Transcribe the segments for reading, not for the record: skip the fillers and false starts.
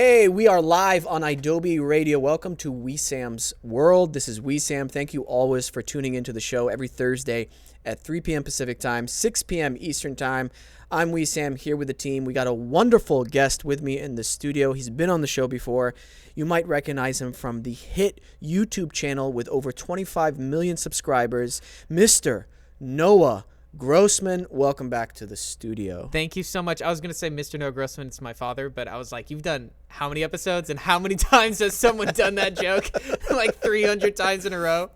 Hey, we are live on Adobe Radio. Welcome to Wesam's World. This is Wesam. Thank you always for tuning into the show every Thursday at 3 p.m. Pacific Time, 6 p.m. Eastern Time. I'm Wesam here with the team. We got a wonderful guest with me in the studio. He's been on the show before. You might recognize him from the hit YouTube channel with over 25 million subscribers, Mr. Noah Grossman. Welcome back to the studio. Thank you so much. I was going to say Mr. Noah Grossman, it's my father, but I was like, you've done how many episodes and how many times has someone done that joke? Like 300 times in a row.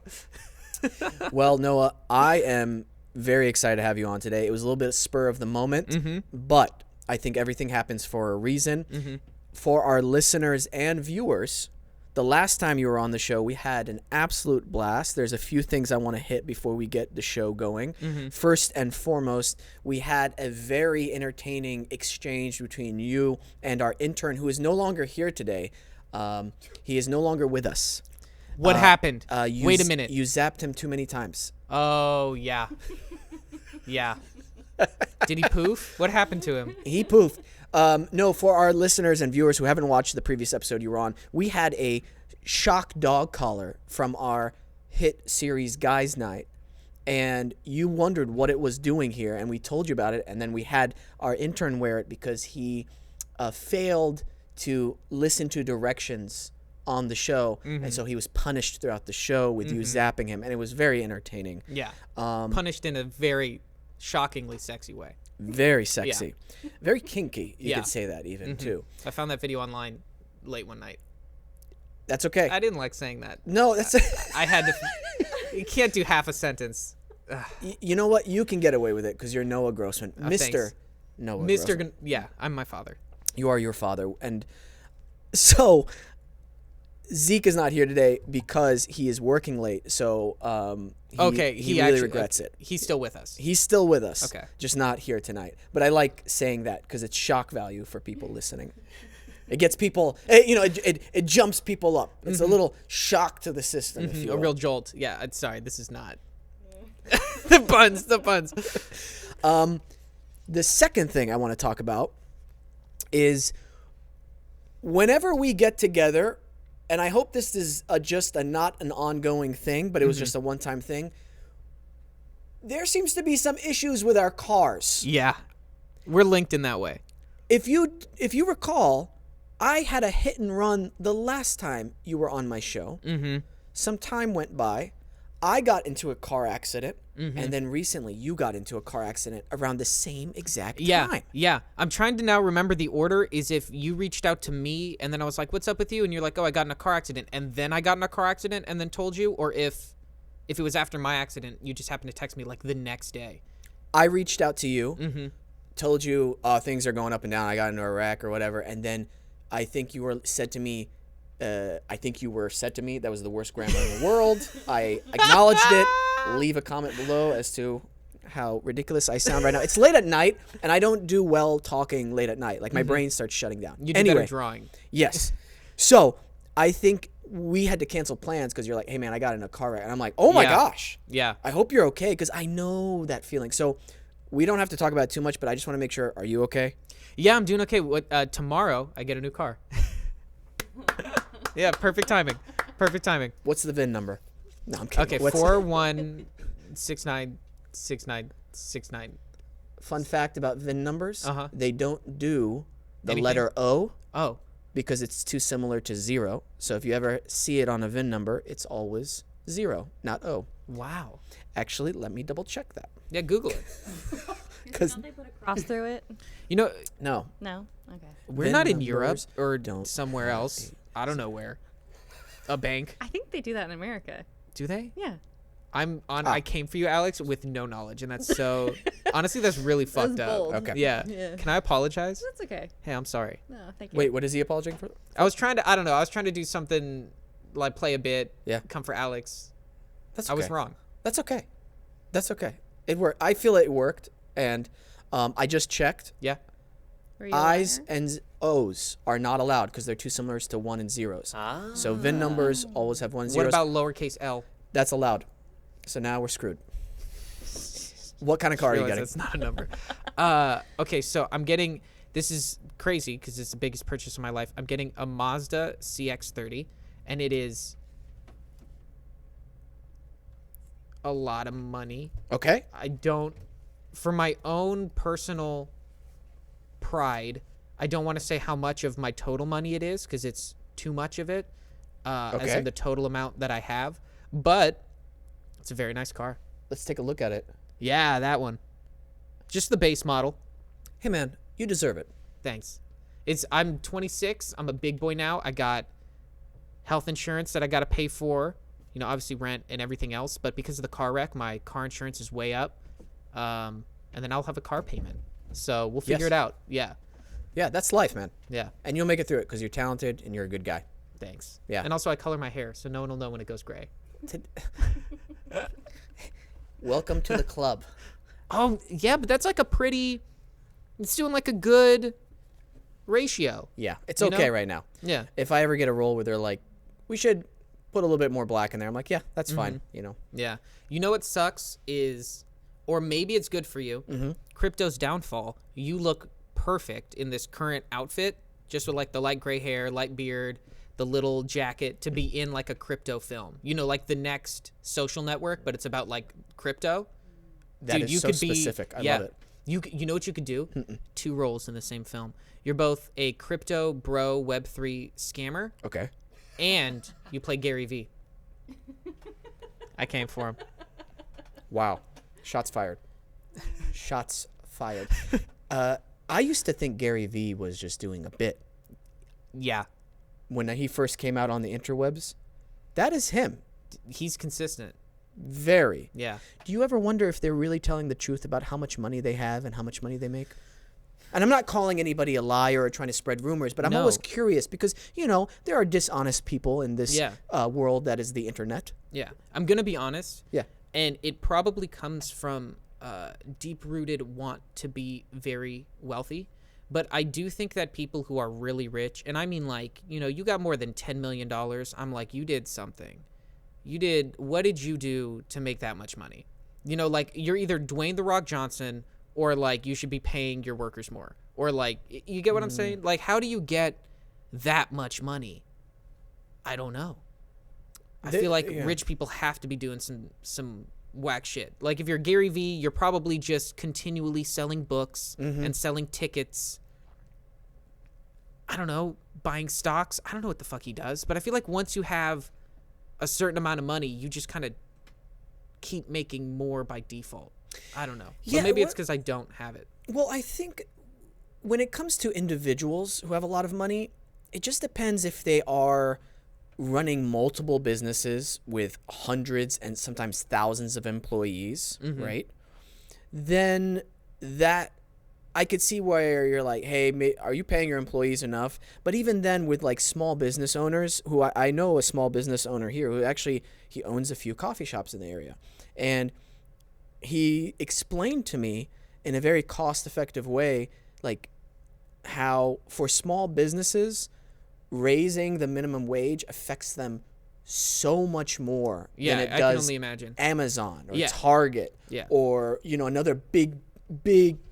Well, Noah, I am very excited to have you on today. It was a little bit of spur of the moment, but I think everything happens for a reason. For our listeners and viewers, the last time you were on the show, we had an absolute blast. There's a few things I want to hit before we get the show going. First and foremost, we had a very entertaining exchange between you and our intern, who is no longer here today. He is no longer with us. What happened? Wait a minute. You zapped him too many times. Oh, yeah. Yeah. Did he poof? What happened to him? He poofed. No, for our listeners and viewers who haven't watched the previous episode you were on, we had a shock dog collar from our hit series Guys Night, and you wondered what it was doing here, and we told you about it, and then we had our intern wear it because he failed to listen to directions on the show, and so he was punished throughout the show with you zapping him, and it was very entertaining. Yeah. Punished in a very shockingly sexy way. Very sexy. Yeah. Very kinky, you could say that even, too. I found that video online late one night. That's okay. I didn't like saying that. No, that's... I had to... You can't do half a sentence. You know what? You can get away with it because you're Noah Grossman. Mr. Thanks. Noah Mr. Grossman. Yeah, I'm my father. You are your father. And so... Zeke is not here today because he is working late, so he really regrets it. He's still with us. He's still with us. Okay. Just not here tonight. But I like saying that because it's shock value for people listening. It gets people, it jumps people up. It's a little shock to the system, if you will. A real jolt. Yeah, sorry, this is not. The puns. The second thing I want to talk about is whenever we get together, and I hope this is just not an ongoing thing, but it was just a one-time thing. There seems to be some issues with our cars. Yeah, we're linked in that way. If you recall, I had a hit and run the last time you were on my show. Some time went by. I got into a car accident, and then recently you got into a car accident around the same exact time. Yeah. I'm trying to now remember the order is if you reached out to me, and then I was like, what's up with you? And you're like, oh, I got in a car accident, and then I got in a car accident and then told you, or if it was after my accident, you just happened to text me like the next day. I reached out to you, told you things are going up and down, I got into a wreck or whatever, and then I think you said to me, that was the worst grammar in the world. I acknowledged it. Leave a comment below as to how ridiculous I sound right now. It's late at night, and I don't do well talking late at night. Like, my brain starts shutting down. You do better drawing. Yes. So, I think we had to cancel plans because you're like, hey, man, I got in a car wreck. And I'm like, oh, my gosh. Yeah. I hope you're okay because I know that feeling. So, we don't have to talk about it too much, but I just want to make sure, are you okay? Yeah, I'm doing okay. Tomorrow, I get a new car. Yeah, perfect timing. What's the VIN number? No, I'm kidding. Okay, 41696969. Fun fact about VIN numbers, they don't do the letter O because it's too similar to 0. So if you ever see it on a VIN number, it's always 0, not O. Wow. Actually, let me double check that. Yeah, Google it. Because don't they put a cross through it? No. No? Okay. We're not in Europe or somewhere else. I don't know where. A bank. I think they do that in America. Do they? Yeah. I came for you, Alex, with no knowledge, and that's so... honestly, that's really fucked up. Bold. Okay. Yeah. Can I apologize? That's okay. Hey, I'm sorry. No, thank you. Wait, what is he apologizing for? I was trying to do something, like play a bit. Yeah. Come for Alex. That's okay. I was wrong. That's okay. It worked. I feel it worked, and I just checked. Yeah. I's and O's are not allowed because they're too similar to 1 and 0s. So VIN numbers always have 1 and 0s. What about lowercase l? That's allowed. So now we're screwed. What kind of car are you getting? That's not a number. Okay, so I'm getting This is crazy because it's the biggest purchase of my life. I'm getting a Mazda CX-30, and it is a lot of money. Okay. I don't, for my own personal pride, I don't want to say how much of my total money it is because it's too much of it, as in the total amount that I have. But it's a very nice car. Let's take a look at it. Yeah, that one. Just the base model. Hey, man, you deserve it. Thanks. I'm 26. I'm a big boy now. I got health insurance that I got to pay for. You know, obviously rent and everything else. But because of the car wreck, my car insurance is way up. And then I'll have a car payment. So we'll figure it out. Yeah. Yeah, that's life, man. Yeah. And you'll make it through it because you're talented and you're a good guy. Thanks. Yeah. And also I color my hair so no one will know when it goes gray. Welcome to the club. Oh, yeah, but that's like it's doing like a good ratio. Yeah, it's You okay know? right now. Yeah. If I ever get a role where they're like, we should put a little bit more black in there, I'm like, yeah, that's fine, you know. Yeah. You know what sucks is, or maybe it's good for you, crypto's downfall. You look perfect in this current outfit, just with like the light gray hair, light beard, the little jacket, to be in like a crypto film. You know, like the next Social Network, but it's about like crypto. That is so specific. I love it. You know what you could do? 2 roles in the same film. You're both a crypto bro Web3 scammer, Okay. and you play Gary V. I came for him. Wow. Shots fired. Shots fired. I used to think Gary Vee was just doing a bit Yeah. when he first came out on the interwebs. That is him. He's consistent. Very. Yeah. Do you ever wonder if they're really telling the truth about how much money they have and how much money they make? And I'm not calling anybody a liar or trying to spread rumors, but I'm No. always curious because, you know, there are dishonest people in this Yeah. world that is the internet. Yeah. I'm going to be honest. Yeah. And it probably comes from deep-rooted want to be very wealthy. But I do think that people who are really rich, and I mean like, you know, you got more than $10 million, I'm like, you did something. What did you do to make that much money? You know, like you're either Dwayne The Rock Johnson or like you should be paying your workers more. Or like, you get what I'm saying? Like, how do you get that much money? I don't know. I feel like rich people have to be doing some whack shit. Like if you're Gary Vee, you're probably just continually selling books and selling tickets. I don't know, buying stocks. I don't know what the fuck he does, but I feel like once you have a certain amount of money, you just kind of keep making more by default. I don't know. Yeah, But maybe it's because I don't have it. Well, I think when it comes to individuals who have a lot of money, it just depends if they are running multiple businesses with hundreds and sometimes thousands of employees, right? Then that I could see where you're like, hey, are you paying your employees enough? But even then with like small business owners who I know a small business owner here who actually he owns a few coffee shops in the area. And he explained to me in a very cost-effective way, like how for small businesses, raising the minimum wage affects them so much more Yeah, than it I does can only imagine. Amazon or Yeah. Target or, you know, another big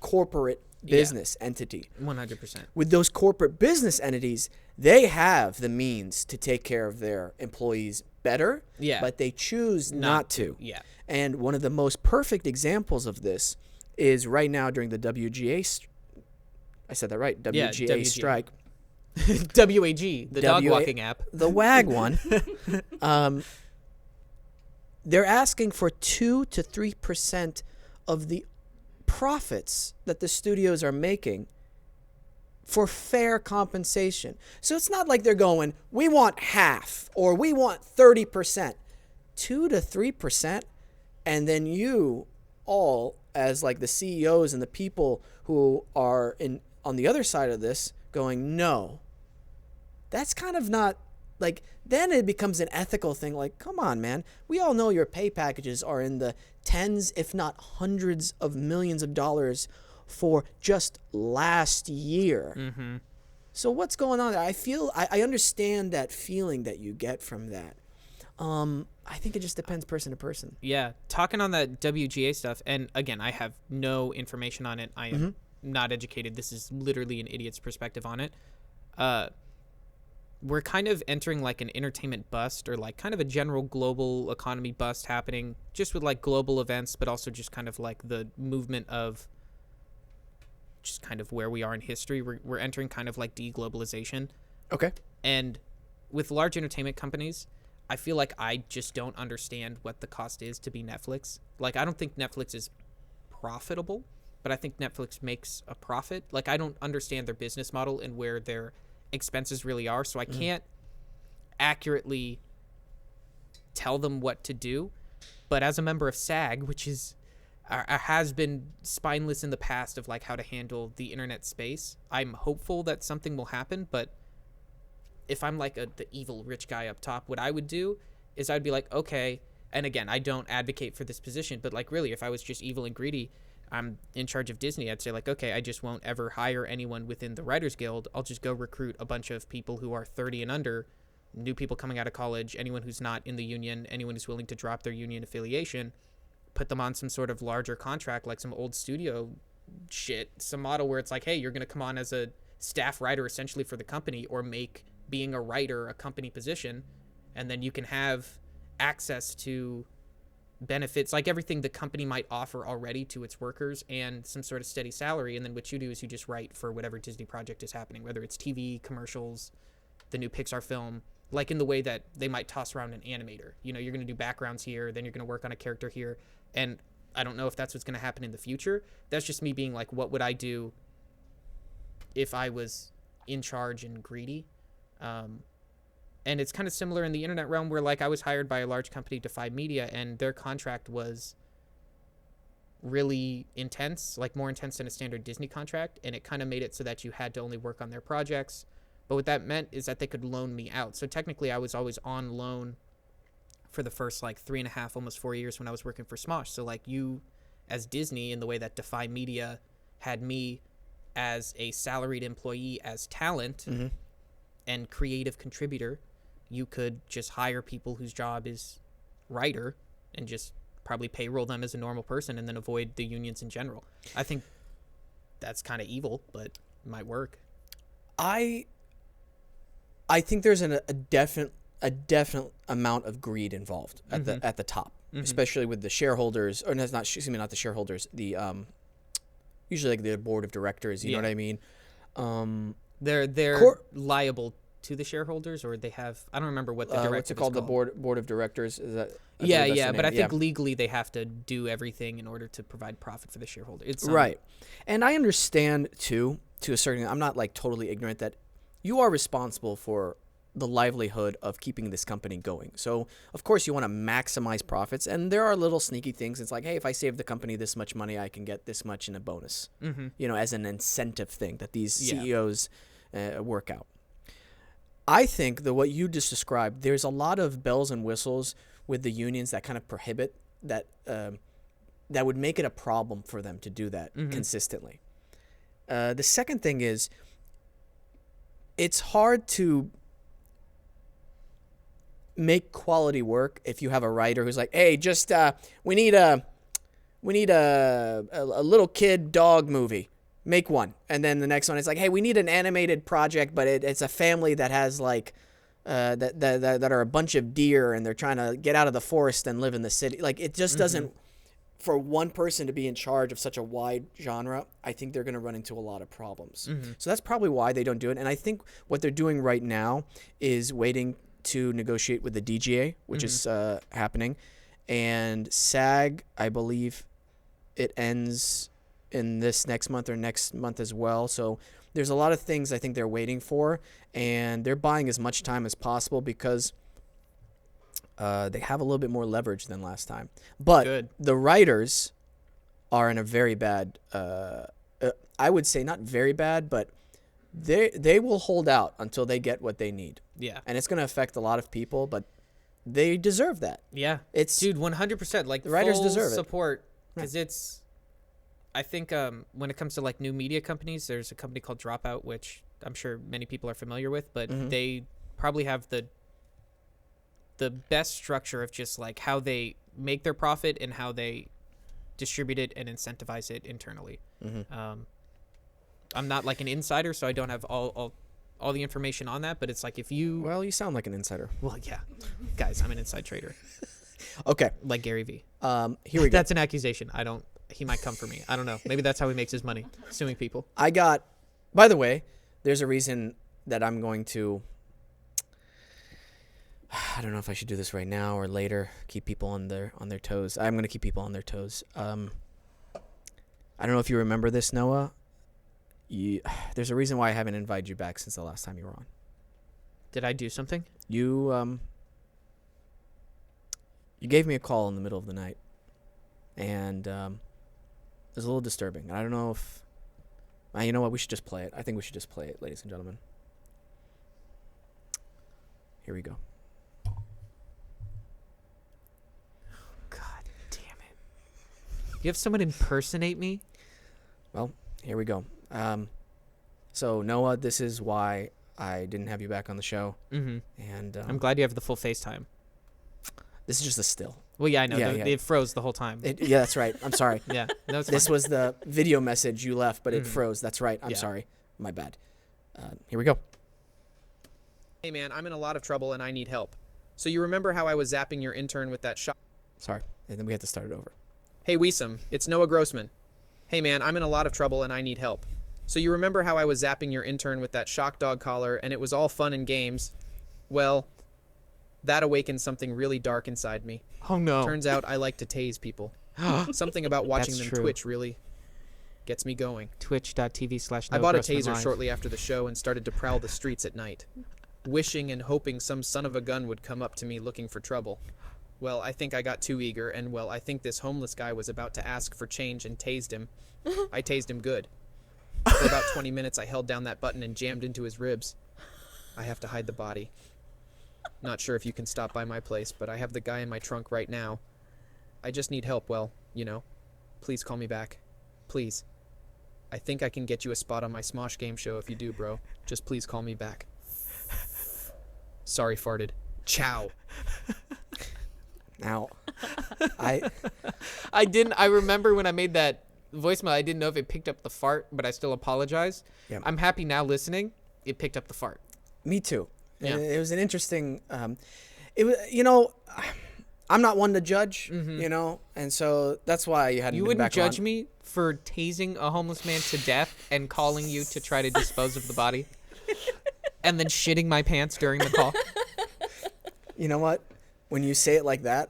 corporate business entity. 100%. With those corporate business entities, they have the means to take care of their employees better, but they choose not to. Yeah. And one of the most perfect examples of this is right now during the WGA I said that right, WGA WGA. strike. WAG, the dog walking app. The WAG one. They're asking for 2 to 3% of the profits that the studios are making for fair compensation. So it's not like they're going, we want half or we want 30%. 2 to 3%. And then you all, as like the CEOs and the people who are on the other side of this, going, no. That's kind of not like, then it becomes an ethical thing. Like, come on, man. We all know your pay packages are in the tens, if not hundreds of millions of dollars for just last year. So what's going on there? I understand that feeling that you get from that. I think it just depends person to person. Yeah. Talking on that WGA stuff, and again, I have no information on it. I am not educated. This is literally an idiot's perspective on it. We're kind of entering like an entertainment bust, or like kind of a general global economy bust happening, just with like global events, but also just kind of like the movement of just kind of where we are in history. We're entering kind of like deglobalization. Okay. And with large entertainment companies, I feel like I just don't understand what the cost is to be Netflix. Like, I don't think Netflix is profitable, but I think Netflix makes a profit. Like, I don't understand their business model and where their expenses really are, so I can't accurately tell them what to do. But as a member of SAG, which is has been spineless in the past of like how to handle the internet space, I'm hopeful that something will happen. But if I'm like the evil rich guy up top, what I would do is I'd be like, okay, and again, I don't advocate for this position, but like really, if I was just evil and greedy, I'm in charge of Disney, I'd say like, okay, I just won't ever hire anyone within the Writers Guild. I'll just go recruit a bunch of people who are 30 and under, new people coming out of college, anyone who's not in the union, anyone who's willing to drop their union affiliation, put them on some sort of larger contract, like some old studio shit, some model where it's like, hey, you're going to come on as a staff writer essentially for the company, or make being a writer a company position, and then you can have access to benefits, like everything the company might offer already to its workers, and some sort of steady salary. And then what you do is you just write for whatever Disney project is happening, whether it's TV, commercials, the new Pixar film, like in the way that they might toss around an animator. You know, you're going to do backgrounds here, then you're going to work on a character here. And I don't know if that's what's going to happen in the future. That's just me being like, what would I do if I was in charge and greedy? And it's kind of similar in the internet realm, where like I was hired by a large company, Defy Media, and their contract was really intense, like more intense than a standard Disney contract. And it kind of made it so that you had to only work on their projects. But what that meant is that they could loan me out. So technically I was always on loan for the first like 3.5, almost 4 years when I was working for Smosh. So like you as Disney, in the way that Defy Media had me as a salaried employee, as talent and creative contributor, you could just hire people whose job is writer and just probably payroll them as a normal person, and then avoid the unions in general. I think that's kind of evil, but it might work. I think there's a definite amount of greed involved at the top, especially with the shareholders, or not the shareholders, the usually like the board of directors. You know what I mean? They're liable to the shareholders, or they have, I don't remember what the directive what's it called? The board of directors. Is that? But I think legally they have to do everything in order to provide profit for the shareholder. It's right, and I understand too, to a certain. I'm not like totally ignorant that you are responsible for the livelihood of keeping this company going. So of course you want to maximize profits, and there are little sneaky things. It's like, hey, if I save the company this much money, I can get this much in a bonus. You know, as an incentive thing that these CEOs work out. I think that what you just described, there's a lot of bells and whistles with the unions that kind of prohibit that, that would make it a problem for them to do that consistently. The second thing is, it's hard to make quality work if you have a writer who's like, hey, just we need a little kid dog movie. Make one. And then the next one is like, hey, we need an animated project, but it's a family that has like that are a bunch of deer, and they're trying to get out of the forest and live in the city. Like, it just doesn't, for one person to be in charge of such a wide genre, I think they're going to run into a lot of problems. So that's probably why they don't do it. And I think what they're doing right now is waiting to negotiate with the DGA, which is happening. And SAG, I believe it ends in this next month or next month as well. So there's a lot of things I think they're waiting for, and they're buying as much time as possible because they have a little bit more leverage than last time. But the writers are in a very bad, I would say not very bad, but they will hold out until they get what they need. Yeah. And it's going to affect a lot of people, but they deserve that. Yeah. It's, dude, 100%. Like, the writers full deserve support, because it's, I think when it comes to like new media companies, there's a company called Dropout, which I'm sure many people are familiar with, but they probably have the best structure of just like how they make their profit and how they distribute it and incentivize it internally. I'm not like an insider, so I don't have all the information on that. But it's like if you, Well, you sound like an insider. well, yeah, guys, I'm an inside trader, Okay. like Gary V. Here we go. That's an accusation. He might come for me. I don't know. Maybe that's how he makes his money, suing people. By the way, there's a reason that I'm going to, I don't know if I should do this right now or later, keep people on their toes. I'm going to keep people on their toes. I don't know if you remember this, Noah. There's a reason why I haven't invited you back since the last time you were on. Did I do something? You gave me a call in the middle of the night, and it was a little disturbing. I don't know if, you know what, we should just play it. I think we should just play it, ladies and gentlemen. Here we go. God damn it! You have someone impersonate me? Well, here we go. So Noah, this is why I didn't have you back on the show. Mm-hmm. And I'm glad you have the full FaceTime. this is just a still. Well, yeah, I know. Yeah, It froze the whole time. Yeah, that's right. I'm sorry. Yeah, no, it's This fine. was the video message you left, but it Mhm. froze. That's right. I'm Yeah. sorry. My bad. Here we go. Hey man, I'm in a lot of trouble and I need help. So you remember how I was zapping your intern with that shot? Sorry. And then we have to start it over. Hey Wesam, it's Noah Grossman. Hey man, I'm in a lot of trouble and I need help. So you remember how I was zapping your intern with that shock dog collar and it was all fun and games? Well, that awakened something really dark inside me. Oh no! Turns out I like to tase people. Something about watching That's them true. twitch really gets me going. Twitch.tv/. I bought a taser shortly after the show and started to prowl the streets at night, wishing and hoping some son of a gun would come up to me looking for trouble. Well, I think I got too eager, and well, I think this homeless guy was about to ask for change and tased him. I tased him good. For about 20 minutes, I held down that button and jammed into his ribs. I have to hide the body. Not sure if you can stop by my place, but I have the guy in my trunk right now. I just need help, well, you know. Please call me back. Please. I think I can get you a spot on my Smosh game show if you do, bro. Just please call me back. Sorry, farted. Ciao. Now, I I remember when I made that voicemail, I didn't know if it picked up the fart, but I still apologize. Yeah. I'm happy now listening. It picked up the fart. me too. Yeah. It was an interesting. It was, I'm not one to judge, and so that's why you hadn't. You been wouldn't back judge on. me for tasing a homeless man to death and calling you to try to dispose of the body, and then shitting my pants during the call. You know what? When you say it like that,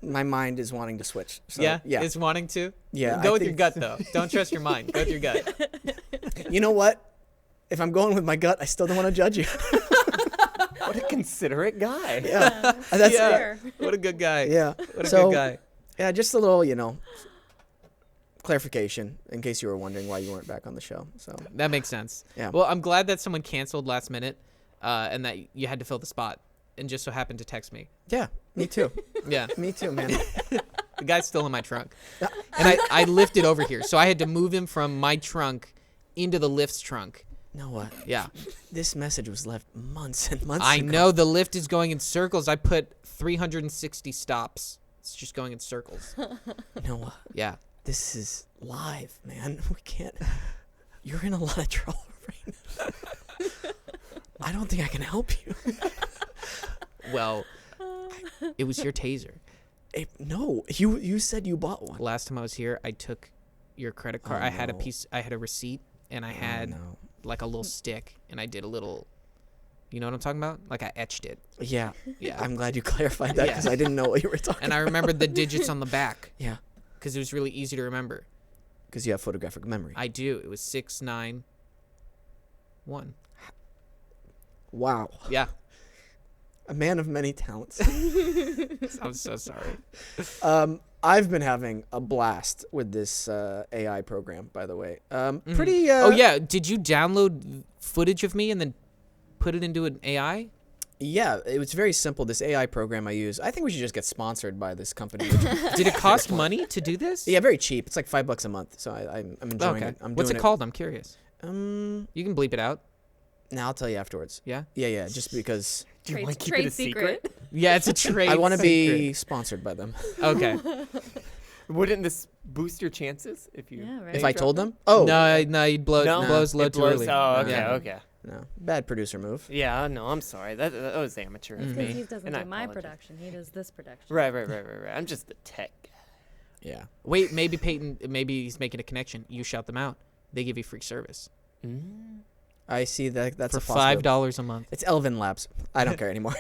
my mind is wanting to switch. So, yeah, yeah. it's wanting to. Yeah, go I with your think- gut though. Don't trust your mind. Go with your gut. You know what? If I'm going with my gut, I still don't want to judge you. What a considerate guy. Yeah, that's Yeah. Fair. What a good guy. yeah. What a So, good guy. Yeah, just a little, clarification in case you were wondering why you weren't back on the show. So That makes sense. Yeah. Well, I'm glad that someone canceled last minute, and that you had to fill the spot, and just so happened to text me. yeah, me too. Yeah. Me too, man. The guy's still in my trunk. And I lifted over here. So I had to move him from my trunk into the lift's trunk. Noah, Yeah. this message was left months and months I ago. know the lift is going in circles. I put 360 stops. It's just going in circles. Noah, Yeah. this is live, man. We can't. You're in a lot of trouble right now. I don't think I can help you. Well, it was your taser. No, you said you bought one. Last time I was here, I took your credit card. Oh, I had no. I had a receipt, and I had no. like a little stick, and I did a little, you know what I'm talking about? Like I etched it. Yeah, Yeah. I'm glad you clarified that Yeah. because I didn't know what you were talking. And I remembered the digits on the back Yeah, because it was really easy to remember. because you have photographic memory. I do. It was 691. Wow, Yeah. a man of many talents. I'm so sorry. I've been having a blast with this AI program, by the way. Pretty. Oh yeah. Did you download footage of me and then put it into an AI? Yeah, it was very simple. This AI program I use. I think we should just get sponsored by this company. Did it cost money to do this? Yeah, very cheap. It's like $5 a month. So I'm enjoying Okay. it. I'm What's doing it called? I'm curious. You You can bleep it out. Now I'll tell you afterwards. Yeah. Yeah, just because Do you Trade- want to keep trade it a secret? Yeah, it's a trade. I want to be secret. sponsored by them. Okay. Wouldn't this boost your chances if you? Yeah, right. If I told them? Oh. No, you'd blow. No? It blows low It too blows- early. Oh, okay, Yeah. okay. No. Bad producer move. Yeah, no, I'm sorry. That was amateur of Because me. he doesn't and I do my apologize. production. He does this production. Right. I'm just the tech guy. Yeah. Wait, maybe Peyton. Maybe he's making a connection. You shout them out. They give you free service I see that. That's for a possibility. $5 a month. It's Elvin Labs. I don't care anymore.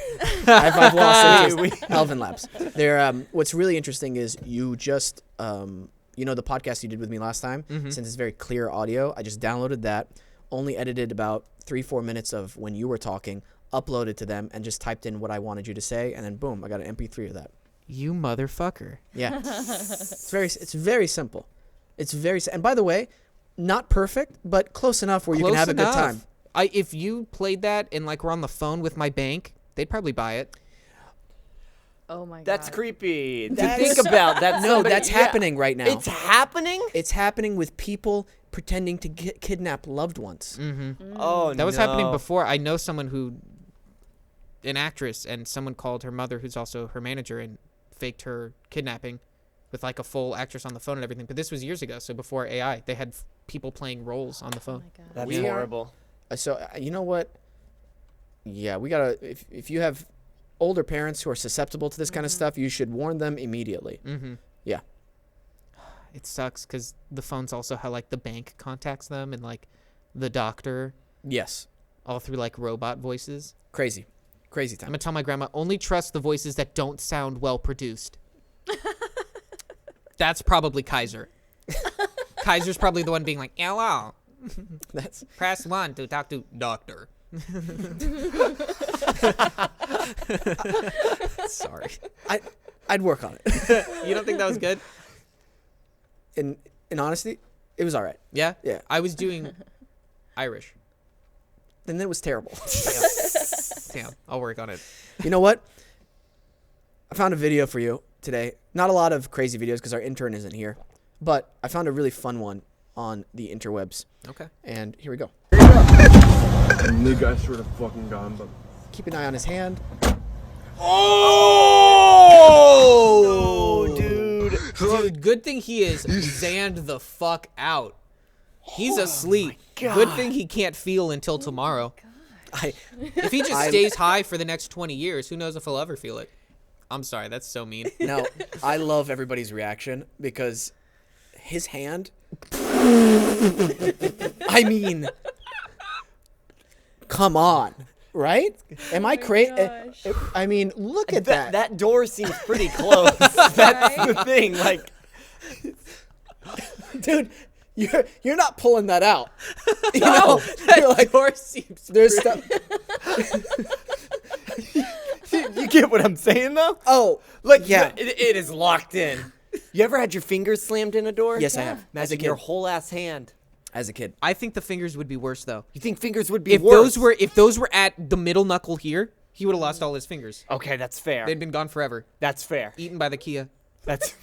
I've lost interest. Elvin Labs. They're what's really interesting is you just the podcast you did with me last time. Since it's very clear audio, I just downloaded that, only edited about 3-4 minutes of when you were talking, uploaded to them, and just typed in what I wanted you to say, and then boom, I got an MP3 of that. You motherfucker. Yeah. It's very simple. And by the way, not perfect, but close enough where you can Close have a good enough. time. If you played that and like we're on the phone with my bank, they'd probably buy it. Oh my god. That's creepy. To That's- think about that. No, that's happening right now. It's happening. It's happening with people pretending to kidnap loved ones. Oh, That was happening before. I know someone an actress, and someone called her mother, who's also her manager, and faked her kidnapping with like a full actress on the phone and everything. But this was years ago, so before AI, they had people playing roles on the Oh phone. my god. That's We are- horrible. So you know what? Yeah, we gotta. If you have older parents who are susceptible to this kind of stuff, you should warn them immediately. Yeah. It sucks because the phones also how like the bank contacts them and like the doctor, Yes. all through like robot voices. Crazy I'm time. gonna tell my grandma, only trust the voices that don't sound well produced. That's probably Kaiser. Kaiser's probably the one being like, hello, That's press 1 to talk to doctor. sorry. I'd work on it. You don't think that was good? In honesty, it was all right. Yeah? Yeah. I was doing Irish. Then it was terrible. Damn, I'll work on it. You know what? I found a video for you today. Not a lot of crazy videos because our intern isn't here, but I found a really fun one on the interwebs. Okay. And here we go. The guy sort of fucking gone, but Keep an eye on his hand. Oh, dude. Dude, good thing he is zanned the fuck out. He's asleep. Good thing he can't feel until tomorrow. If he just stays high for the next 20 years, who knows if he'll ever feel it. I'm sorry, that's so mean. No, I love everybody's reaction because his hand. I mean, come on, right? Am I crazy? gosh. I mean, look at that. That door seems pretty close. That's the thing. Like, Dude, you're not pulling that out. You No, know, that you're like, door seems there's stuff. you get what I'm saying, though? Oh, Like, yeah. it is locked in. You ever had your fingers slammed in a door? Yes, I have. As a Imagine kid. your whole ass hand. As a kid. I think the fingers would be worse though. You think fingers would be If worse? those were at the middle knuckle here, he would have lost all his fingers. Okay, that's fair. They'd been gone forever. That's fair. Eaten by the Kia. That's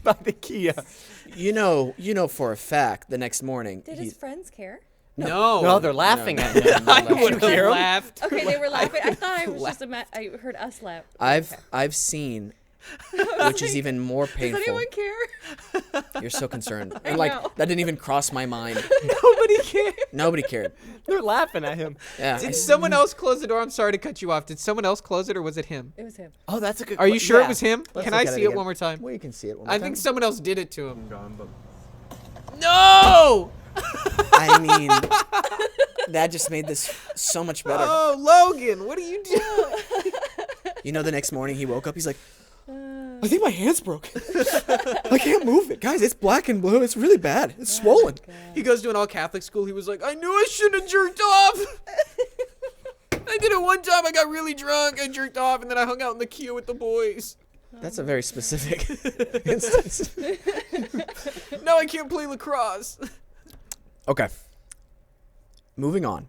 by the Kia. You know for a fact the next morning. Did his friends care? No. No, they're laughing at him. I Did would you hear have 'em? laughed. Okay, they were laughing. I thought I was just I heard us laugh. I've seen, which is even more Does painful. anyone care? You're so concerned. I And like know. that didn't even cross my mind. Nobody cared. Nobody cared. They're laughing at him. Yeah. Did someone else close the door? I'm sorry to cut you off. Did someone else close it or was it him? It was him. Oh, that's a good Are you sure yeah. it was him? Let's Can look I at see it again. one more time? Well, you can see it one more I time. think someone else did it to him. gone, but No! I mean, that just made this so much better. Oh, Logan, what are you doing? You know, the next morning he woke up. He's like, I think my hand's broken. I can't move it, guys. It's black and blue. It's really bad. It's swollen. He goes to an all Catholic school. He was like, I knew I shouldn't have jerked off. I did it one time. I got really drunk. I jerked off, and then I hung out in the Kia with the boys. That's a very specific instance. Now I can't play lacrosse. Okay. Moving on.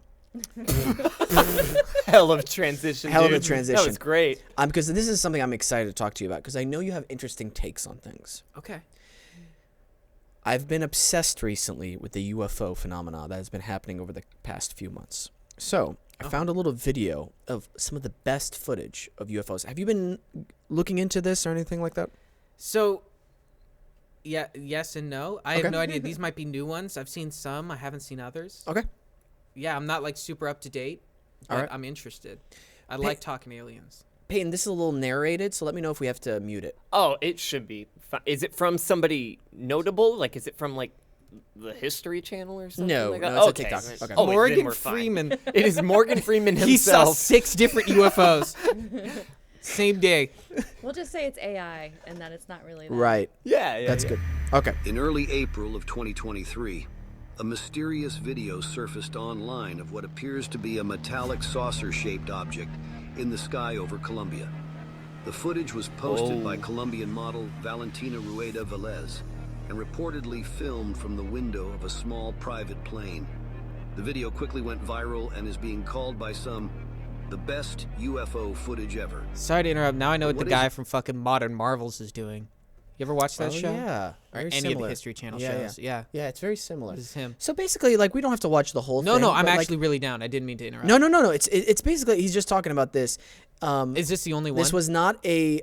Hell of a transition. Hell of a dude. transition. That was great. Because this is something I'm excited to talk to you about because I know you have interesting takes on things. Okay. I've been obsessed recently with the UFO phenomena that has been happening over the past few months. So I found a little video of some of the best footage of UFOs. Have you been looking into this or anything like that? So, Yeah, yes and no. I have no idea. These might be new ones. I've seen some. I haven't seen others. Okay. Yeah, I'm not like super up to date, but All right. I'm interested. I like talking aliens. Peyton, this is a little narrated, so let me know if we have to mute it. Oh, it should be. Is it from somebody notable? Like, is it from like the History Channel or something? No, like no, that? it's a TikTok. Okay. Oh, then Morgan we're fine. Freeman. It is Morgan Freeman He saw himself. 6 different UFOs. Same day. We'll just say it's AI and that it's not really that. Right. Yeah, That's good. Okay. In early April of 2023, a mysterious video surfaced online of what appears to be a metallic saucer-shaped object in the sky over Colombia. The footage was posted by Colombian model Valentina Rueda Velez and reportedly filmed from the window of a small private plane. The video quickly went viral and is being called by some the best UFO footage ever. Sorry to interrupt. Now I know what the What guy is- from fucking Modern Marvels is doing. You ever watch that show? Yeah. Or Very any of similar. the History Channel Yeah, shows. Yeah. Yeah, it's very similar. This is him. So basically, like, we don't have to watch the whole No, thing. no, I'm but, like- actually really down. I didn't mean to interrupt. No. It's basically, he's just talking about this. Is this the only one? This was not a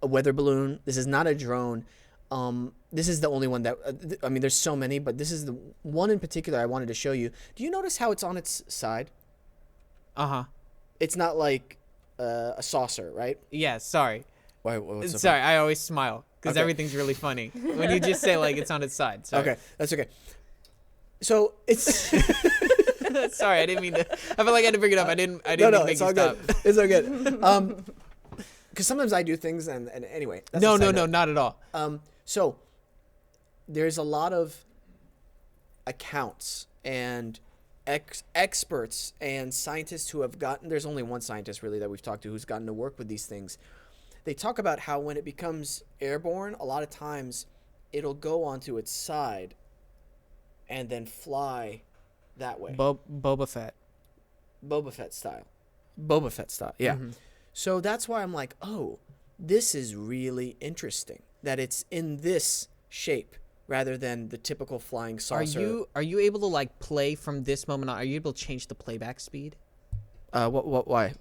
weather balloon. This is not a drone. This is the only one that, I mean, there's so many, but this is the one in particular I wanted to show you. Do you notice how it's on its side? Uh-huh. It's not like a saucer, right? Yeah, sorry. Why, what's the Sorry, I always smile because Okay. everything's really funny when you just say like it's on its side. Sorry. Okay, that's okay. So it's Sorry, I didn't mean to. I felt like I had to bring it up. I didn't no, mean to make it's you all stop. good. It's all good. Because sometimes I do things, and anyway. That's No, a side no, note. not at all. So there's a lot of accounts and experts and scientists who have gotten. There's only one scientist really that we've talked to who's gotten to work with these things. They talk about how when it becomes airborne, a lot of times it'll go onto its side and then fly that way. Boba Fett. Boba Fett style. Yeah. So that's why I'm like, oh, this is really interesting that it's in this shape rather than the typical flying saucer. Are you able to like play from this moment on? Are you able to change the playback speed? Why?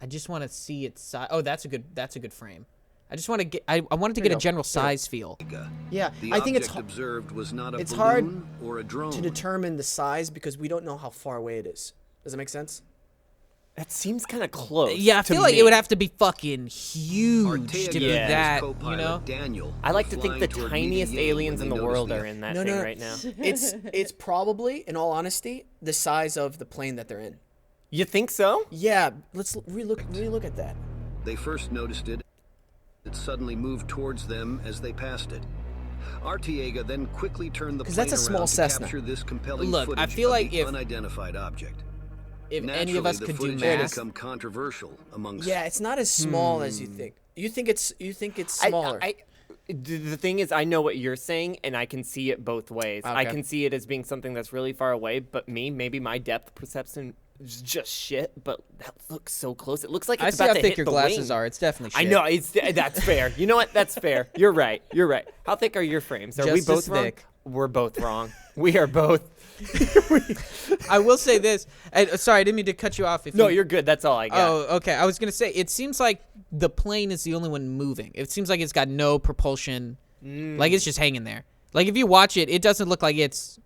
I just want to see its size. Oh, that's a good frame. I just want to get. I wanted to get a general size feel. Yeah, The I think object it's observed was not a it's hard balloon or a drone. to determine the size because we don't know how far away it is. Does that make sense? That seems kind of close. Yeah, I to feel like me. it would have to be fucking huge Artea to be and his that. co-pilot, You know. Daniel, I like were to think flying the toward tiniest Medellin aliens when in they the world noticed are in that No, thing no. right now. It's probably, in all honesty, the size of the plane that they're in. You think so? Yeah, let's relook at that. They first noticed it. It suddenly moved towards them as they passed it. Arteaga then quickly turned the 'Cause plane that's a small around to Cessna. capture this compelling Look, I footage feel of like the if- unidentified object. If Naturally, any of us the could do footage had math, become controversial amongst Yeah, it's not as small as you think. You think it's smaller. The thing is, I know what you're saying, and I can see it both ways. I Okay. can see it as being something that's really far away, but maybe my depth perception is just shit. But that looks so close. It looks like I it's see about how to thick hit your the glasses wing. are. It's definitely. I Shit. know that's fair. You know what? That's fair. You're right. How thick are your frames? Are we Just both as wrong? thick. We're both wrong. We are both. I will say this. Sorry, I didn't mean to cut you off. No, you're good. That's all I got. Oh, okay. I was gonna say it seems like the plane is the only one moving. It seems like it's got no propulsion. Like it's just hanging there. Like if you watch it, it doesn't look like it's.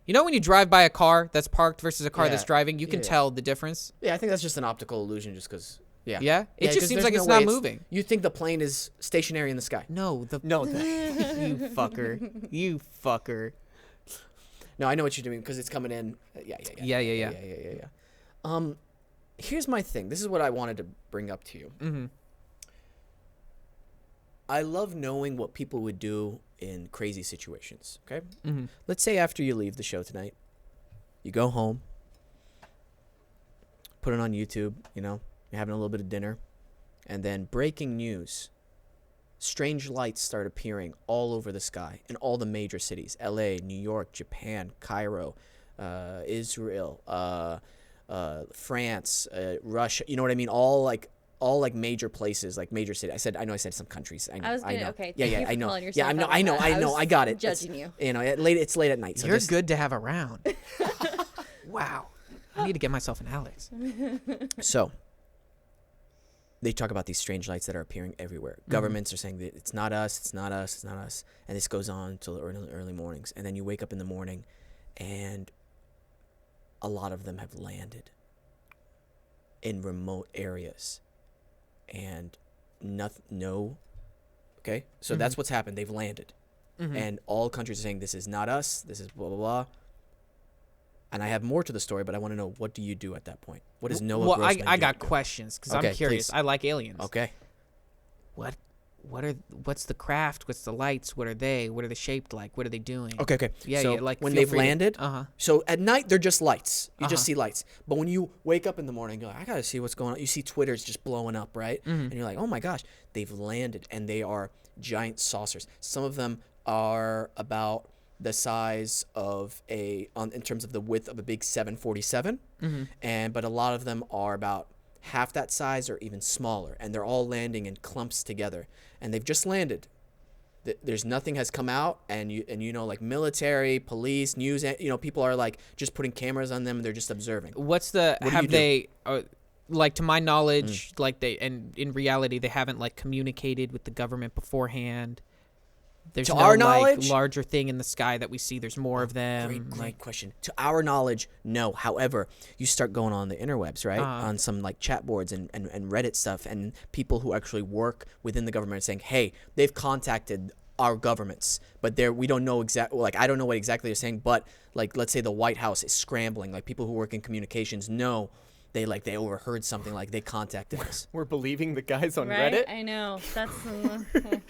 You know when you drive by a car that's parked versus a car that's Yeah. driving, you can Yeah. you the difference. Yeah, I think that's just an optical illusion, just because. Yeah. Yeah? It just 'cause seems there's like no it's way not moving. You think the plane is stationary in the sky? No, No. you fucker, you fucker. No, I know what you're doing because it's coming in. Yeah. Here's my thing. This is what I wanted to bring up to you. Mm-hmm. I love knowing what people would do in crazy situations. Okay. Mm-hmm. Let's say after you leave the show tonight, you go home, put it on YouTube. You know, you're having a little bit of dinner, and then breaking news. Strange lights start appearing all over the sky in all the major cities: L.A., New York, Japan, Cairo, Israel, France, Russia. You know what I mean? All like major places, like major cities. I know I said some countries. I know. I was gonna- know. okay, Yeah, thank yeah. you for I know. calling Yeah, yourself I know. out I on know. that. I I know. was I got it. judging you. You know, it's late at night. So You're just, good to have around. Wow, I need to get myself an Alex. So, they talk about these strange lights that are appearing everywhere. Governments are saying that it's not us, it's not us, it's not us. And this goes on until the early mornings. And then you wake up in the morning and a lot of them have landed in remote areas. And okay? So that's what's happened. They've landed. And all countries are saying this is not us, this is blah, blah, blah. And I have more to the story, but I want to know, what do you do at that point? What is Noah Grossman I do? got questions because Okay, I'm curious. please. I like aliens. Okay. What's the craft? What's the lights? What are they? What are they shaped like? What are they doing? Okay. Yeah, so yeah, like, when feel they've free to- landed, so at night they're just lights. You just Uh-huh. see lights. But when you wake up in the morning, you're like, I gotta see what's going on. You see Twitter's just blowing up, right? And you're like, oh my gosh, they've landed, and they are giant saucers. Some of them are about the size of in terms of the width of a big 747, but a lot of them are about half that size or even smaller, and they're all landing in clumps together, and they've just landed. There's nothing has come out, and you know, like military, police, news, people are like just putting cameras on them, and they're just observing. What's the What do you have do? they like, to my knowledge, like and in reality they haven't like communicated with the government beforehand. There's To no our knowledge- like larger thing in the sky that we see. There's more of them. Great question. To our knowledge, no. However, you start going on the interwebs, right? On some like chat boards and Reddit stuff, and people who actually work within the government are saying, hey, they've contacted our governments, but we don't know exactly, like, I don't know what exactly they're saying, but like, let's say the White House is scrambling, like people who work in communications know they overheard something, like they contacted us. We're believing the guys on Right? Reddit. I know. That's.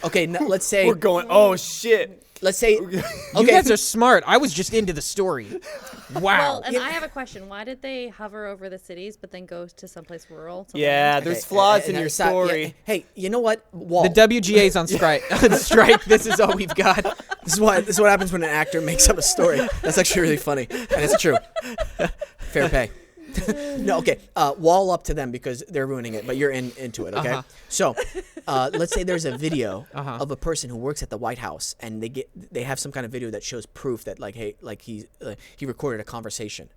Okay, let's say, We're going, oh shit. let's say, You okay, guys are smart. I was just into the story. Wow. Well, and I have a question. Why did they hover over the cities but then go to someplace rural? To Yeah, land? there's flaws in your yeah, story. hey, you know what? Wall. The WGA's on strike. On strike. This is all we've got. This is what happens when an actor makes up a story. That's actually really funny, and it's true. Fair pay. No, okay. Wall up to them because they're ruining it, but you're into it, okay? So, let's say there's a video of a person who works at the White House, and they have some kind of video that shows proof that he recorded a conversation.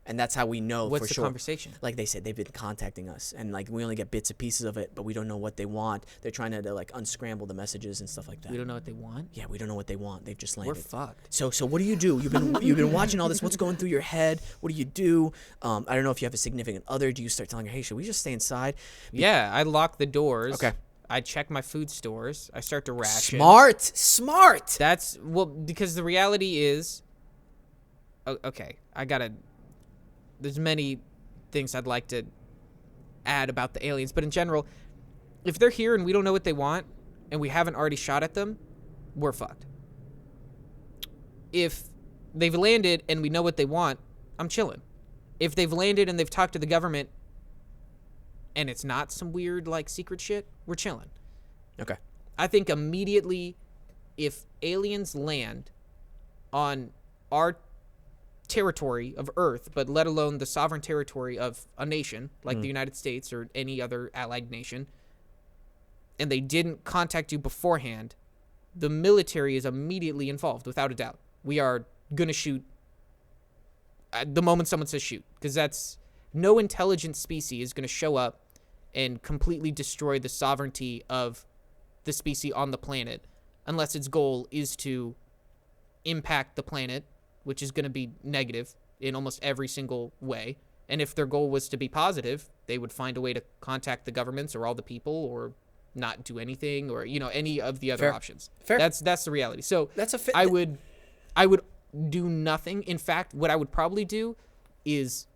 And that's how we know What's for the sure. conversation? Like they said, they've been contacting us, and like we only get bits and pieces of it, but we don't know what they want. They're trying to like unscramble the messages and stuff like that. We don't know what they want. Yeah, we don't know what they want. They've just We're landed. fucked. So what do you do? You've been watching all this. What's going through your head? What do you do? I don't know if you have a significant other. Do you start telling her, hey, should we just stay inside? Yeah, I lock the doors. Okay. I check my food stores. I start to ration. Smart. That's because the reality is, okay, there's many things I'd like to add about the aliens, but in general, if they're here and we don't know what they want and we haven't already shot at them, we're fucked. If they've landed and we know what they want, I'm chilling. If they've landed and they've talked to the government and it's not some weird like secret shit, we're chilling. Okay. I think immediately if aliens land on our territory of Earth, but let alone the sovereign territory of a nation like the United States or any other allied nation, and they didn't contact you beforehand, the military is immediately involved, without a doubt. We are going to shoot the moment someone says shoot, because that's no intelligent species is going to show up and completely destroy the sovereignty of the species on the planet unless its goal is to impact the planet, which is going to be negative in almost every single way. And if their goal was to be positive, they would find a way to contact the governments or all the people or not do anything or, any of the other Fair. options. Fair. That's the reality. So That's a fit. I would do nothing. In fact, what I would probably do is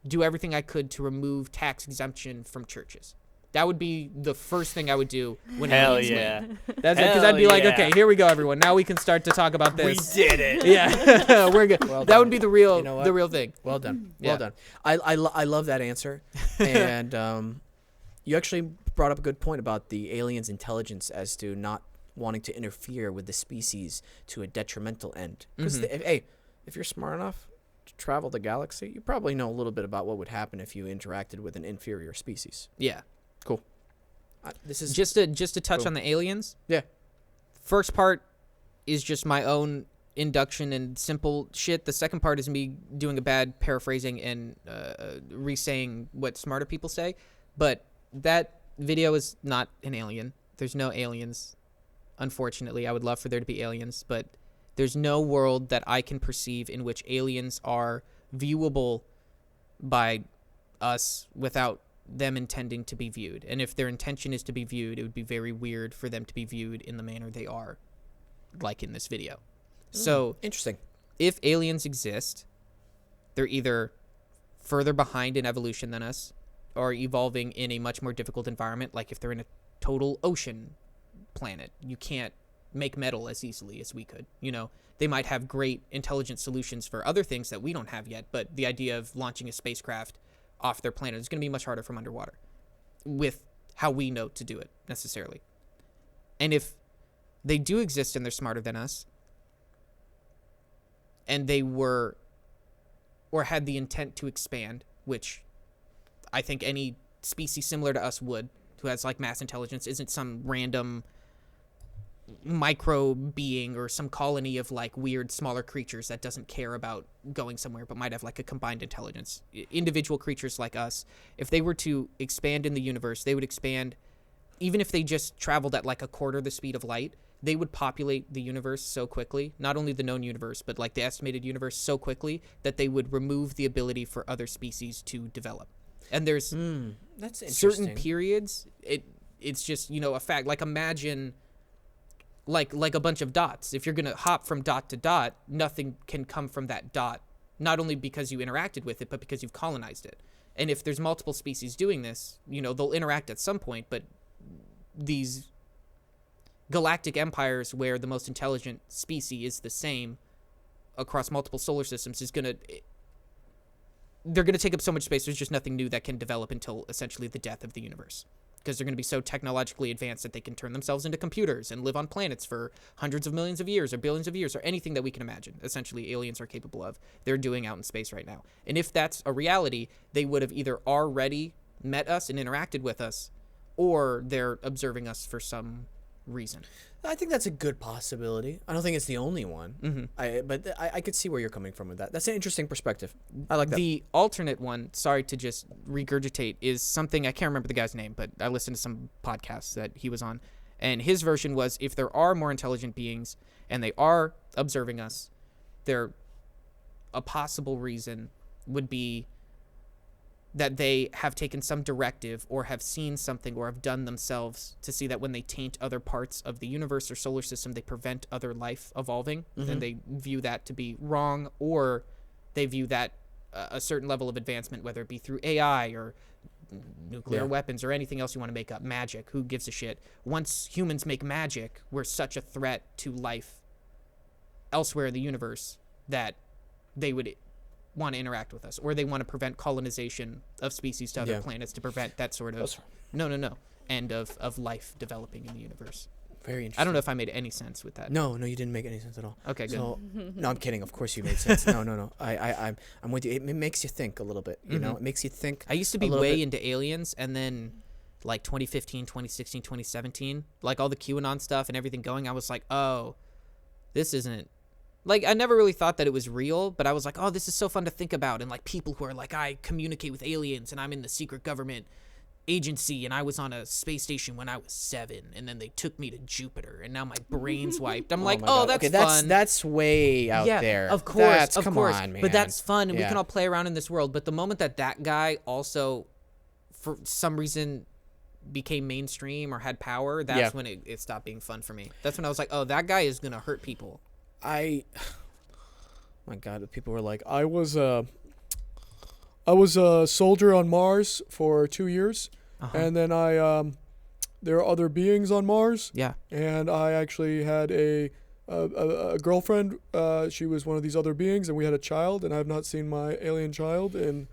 do everything I could to remove tax exemption from churches. That would be the first thing I would do when Hell aliens yeah. land. That's because Hell I'd be like, yeah. okay, here we go, everyone. Now we can start to talk about We this. did it. Yeah, we're good. Well That done. would be the real, You know what? the real thing. Well done. Yeah. Well done. I love that answer. And you actually brought up a good point about the aliens' intelligence as to not wanting to interfere with the species to a detrimental end. Because, if you're smart enough to travel the galaxy, you probably know a little bit about what would happen if you interacted with an inferior species. Yeah. Cool. This is Just to touch Cool. on the aliens. Yeah. First part is just my own induction and simple shit. The second part is me doing a bad paraphrasing and re-saying what smarter people say. But that video is not an alien. There's no aliens. Unfortunately, I would love for there to be aliens, but there's no world that I can perceive in which aliens are viewable by us without them intending to be viewed. And if their intention is to be viewed, it would be very weird for them to be viewed in the manner they are, like in this video. So Interesting. if aliens exist, they're either further behind in evolution than us or evolving in a much more difficult environment. Like if they're in a total ocean planet, you can't make metal as easily as we could. You know, they might have great intelligent solutions for other things that we don't have yet, but the idea of launching a spacecraft off their planet is going to be much harder from underwater with how we know to do it necessarily. And if they do exist and they're smarter than us, and they were or had the intent to expand, which I think any species similar to us would, who has like mass intelligence, isn't some random micro being or some colony of like weird smaller creatures that doesn't care about going somewhere but might have like a combined intelligence. Individual creatures like us, if they were to expand in the universe, they would expand. Even if they just traveled at like a quarter the speed of light, they would populate the universe so quickly, not only the known universe but like the estimated universe, so quickly that they would remove the ability for other species to develop. And there's That's interesting. certain periods, it's just, you know, a fact. Like imagine like a bunch of dots. If you're going to hop from dot to dot, nothing can come from that dot, not only because you interacted with it, but because you've colonized it. And if there's multiple species doing this, you know, they'll interact at some point, but these galactic empires where the most intelligent species is the same across multiple solar systems they're going to take up so much space. There's just nothing new that can develop until essentially the death of the universe, because they're going to be so technologically advanced that they can turn themselves into computers and live on planets for hundreds of millions of years or billions of years or anything that we can imagine. Essentially, aliens are capable of. They're doing out in space right now. And if that's a reality, they would have either already met us and interacted with us, or they're observing us for some reason. I think that's a good possibility. I don't think it's the only one. But I could see where you're coming from with that. That's an interesting perspective. I like that. The alternate one, sorry to just regurgitate, is something, I can't remember the guy's name, but I listened to some podcasts that he was on, and his version was, if there are more intelligent beings and they are observing us, a possible reason would be that they have taken some directive or have seen something or have done themselves to see that when they taint other parts of the universe or solar system, they prevent other life evolving. And they view that to be wrong, or they view that a certain level of advancement, whether it be through AI or nuclear weapons or anything else you want to make up, magic, who gives a shit? Once humans make magic, we're such a threat to life elsewhere in the universe that they would want to interact with us, or they want to prevent colonization of species to other planets to prevent that sort of end of life developing in the universe. Very interesting. I don't know if I made any sense with that. No, you didn't make any sense at all. Okay, good. So, no, I'm kidding. Of course you made sense. No. I'm with you. It makes you think a little bit. You know, it makes you think. I used to be way into aliens, and then like 2015, 2016, 2017, like all the QAnon stuff and everything going, I was like, oh, this isn't. Like, I never really thought that it was real, but I was like, oh, this is so fun to think about. And, like, people who are like, I communicate with aliens, and I'm in the secret government agency, and I was on a space station when I was 7, and then they took me to Jupiter, and now my brain's wiped. I'm like, oh, that's fun. That's way out there. Of course, Come on, man. But that's fun, and we can all play around in this world. But the moment that guy also, for some reason, became mainstream or had power, that's when it stopped being fun for me. That's when I was like, oh, that guy is going to hurt people. My God, people were like, I was a soldier on Mars for 2 years, and then there are other beings on Mars. Yeah. And I actually had a girlfriend. She was one of these other beings, and we had a child. And I have not seen my alien child in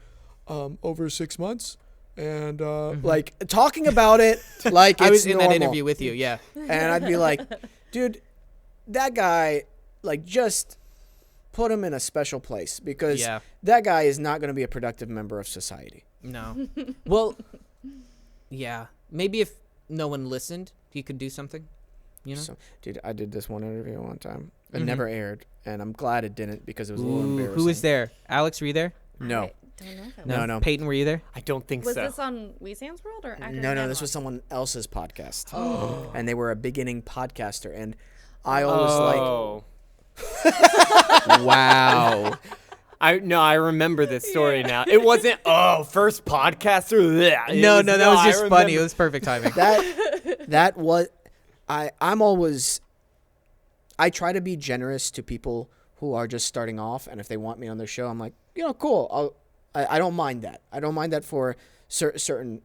over 6 months. And like talking about it like it's I was in normal. that interview with you. Yeah. And I'd be like, dude, that guy. Like, just put him in a special place, because that guy is not going to be a productive member of society. No. Well, yeah. Maybe if no one listened, he could do something, you know? So, dude, I did this one interview one time. It never aired, and I'm glad it didn't, because it was a little embarrassing. Who was there? Alex, were you there? No. don't know that. No, no. Peyton, were you there? I don't think Was so. this on Wesam's World or Actors No, this was someone else's podcast. And they were a beginning podcaster. And I always Wow. I remember this story now. It wasn't first podcaster. Bleh. No, that was I just funny. remember. It was perfect timing. that was I'm always I try to be generous to people who are just starting off, and if they want me on their show, I'm like, cool. I don't mind that. I don't mind that for certain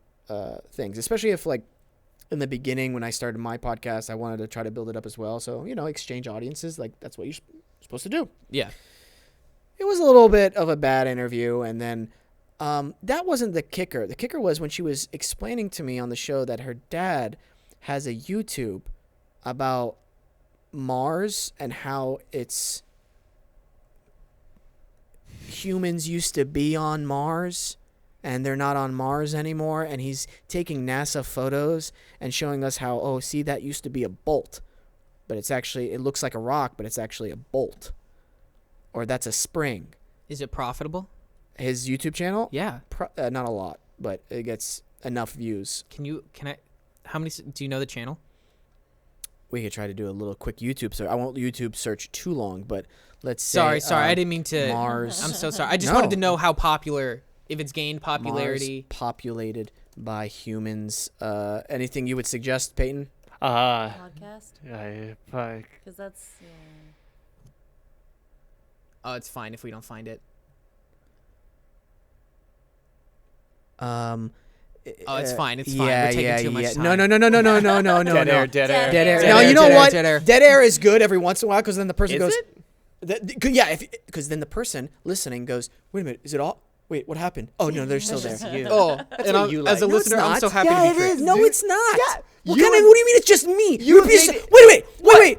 things, especially if like in the beginning when I started my podcast, I wanted to try to build it up as well. So exchange audiences, like that's what you're supposed to do. Yeah. It was a little bit of a bad interview, and then that wasn't the kicker. The kicker was when she was explaining to me on the show that her dad has a YouTube about Mars and how humans used to be on Mars and they're not on Mars anymore, and he's taking NASA photos and showing us how, see, that used to be a bolt, but it looks like a rock, but it's actually a bolt. Or that's a spring. Is it profitable? His YouTube channel? Yeah. Not a lot, but it gets enough views. How many, do you know the channel? We could try to do a little quick YouTube search. I won't YouTube search too long, but let's say... Sorry, I didn't mean to... Mars. I'm so sorry. I just wanted to know how popular, if it's gained popularity. Mars populated by humans. Anything you would suggest, Peyton? podcast? Because that's... Oh, it's fine if we don't find it. Oh, it's fine. It's fine. We're taking too much time. No. Dead air. Dead No, air. you know Dead air, what? dead air. Dead air is good every once in a while because then the person Is goes... it? Because then the person listening goes, wait a minute, is it all... Wait, what happened? Oh, no, they're still there. Oh, and what you as a like. No, it's listener, I'm not. so happy Yeah, to be it tricked. is. No, it's not. Yeah. What do you mean it's just me? You Wait. made it- Wait.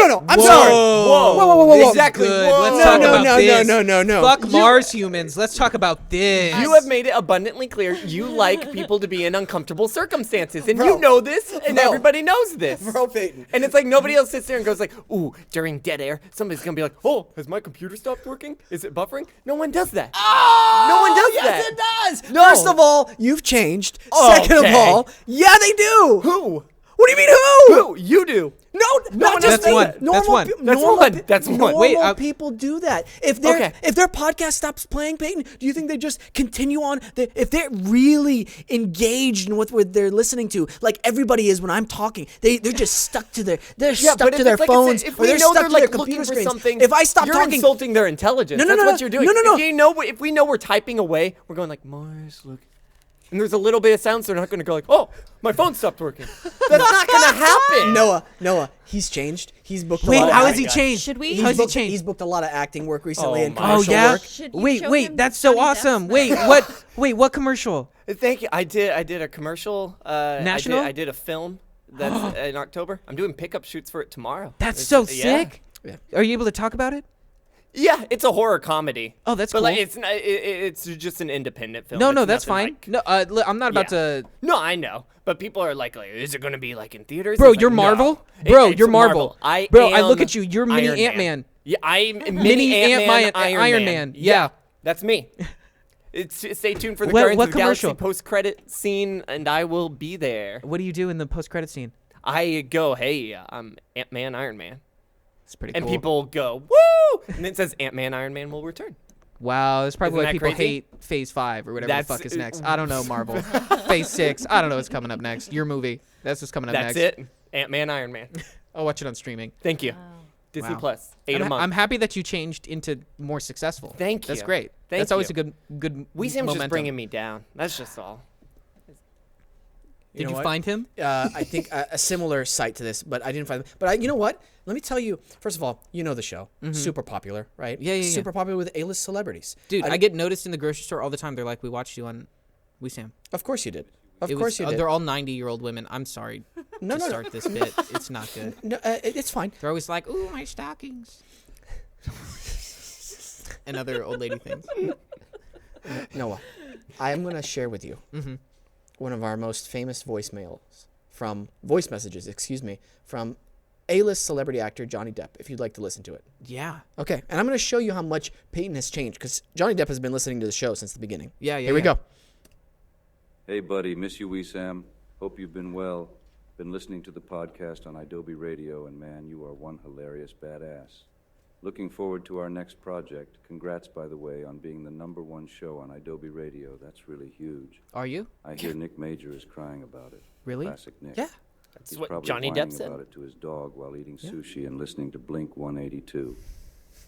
No. I'm sorry. Whoa. Exactly. Good. Whoa. Let's talk about this. No. Fuck Mars humans. Let's talk about this. You have made it abundantly clear you like people to be in uncomfortable circumstances, and Bro. you know this, and Bro. everybody knows this. Bro, Peyton. And it's like nobody else sits there and goes like, ooh, during dead air, somebody's gonna be like, oh, has my computer stopped working? Is it buffering? No one does that. No one does that. Yes, it does. No. First of all, you've changed. Oh, Second of okay. all, yeah, they do. Who? What do you mean who? Who? You do. No, not one just does me. that. That's one. That's one. That's one. Normal Wait, people do that. If Okay. their podcast stops playing, Peyton, do you think they just continue on? If they're really engaged in what they're listening to, like everybody is when I'm talking, they're just stuck to their but stuck to if their it's like phones, if or we they're know stuck they're to their like computer looking for screens. something, If I stop you're talking, insulting their intelligence. No, That's no. what you're doing. No. If we know we're typing away, we're going like Mars, look. And there's a little bit of sound, so they're not going to go like, oh, my phone stopped working. That's not going to happen. Noah, he's changed. He's booked. Wait, a lot how of has he acting. changed? Should we- He's How has he booked, changed? he's booked a lot of acting work recently and my Oh commercial yeah. work. Should you show him Wait, that's so Johnny Depp's awesome. message? Wait, what commercial? Thank you. I did a commercial. National? I did a film that's in October. I'm doing pickup shoots for it tomorrow. That's It's- so yeah. sick. Yeah. Are you able to talk about it? Yeah, it's a horror comedy. Oh, that's but cool. like it's not, it's just an independent film. No, It's that's nothing fine. like- No, I'm not about Yeah. to. No, I know, but people are like, is it going to be like in theaters? Bro, It's you're like, Marvel. no. Bro, It's you're Marvel. I look am at you. You're mini Iron Ant-Man. Yeah, I'm Mini Ant-Man, Iron Man. Yeah. that's me. Stay tuned for the What Guardians of the Galaxy commercial? post-credit scene, and I will be there. What do you do in the post-credit scene? I go, hey, I'm Ant-Man, Iron Man. It's pretty And cool. people go, woo! And it says Ant-Man, Iron Man will return. Wow, that's probably Isn't why that people crazy? hate Phase 5 or whatever That's- the fuck is next. I don't know, Marvel. Phase 6. I don't know what's coming up next. Your movie. That's what's coming up That's next. it. Ant-Man, Iron Man. I'll watch it on streaming. Thank you. Disney Wow. Plus. 8 a month. I'm happy that you changed into more successful. Thank That's you. great. Thank That's always you. a good Wesam's momentum. just bringing me down. That's just all. Did know you what? find him? I think a similar site to this, but I didn't find. But you know what? Let me tell you. First of all, you know the show, super popular, right? Yeah. Super popular with A-list celebrities. Dude, I get noticed in the grocery store all the time. They're like, we watched you on Wesam. Of course you did. Of It course was, you did. They're all 90-year-old women. I'm sorry No, to no, no. start this bit. It's not good. No, it's fine. They're always like, ooh, my stockings. And other old lady things. Noah, I am gonna share with you one of our most famous voice messages. From A-list celebrity actor Johnny Depp, if you'd like to listen to it. Yeah. Okay, and I'm going to show you how much Peyton has changed, because Johnny Depp has been listening to the show since the beginning. Yeah. Here we go. Hey, buddy. Miss you, Wesam. Hope you've been well. Been listening to the podcast on Adobe Radio, and man, you are one hilarious badass. Looking forward to our next project. Congrats, by the way, on being the #1 show on Adobe Radio. That's really huge. Are you? I hear Nick Major is crying about it. Really? Classic Nick. Yeah. That's He's what probably Johnny whining Depp said. about it to his dog while eating sushi and listening to Blink 182.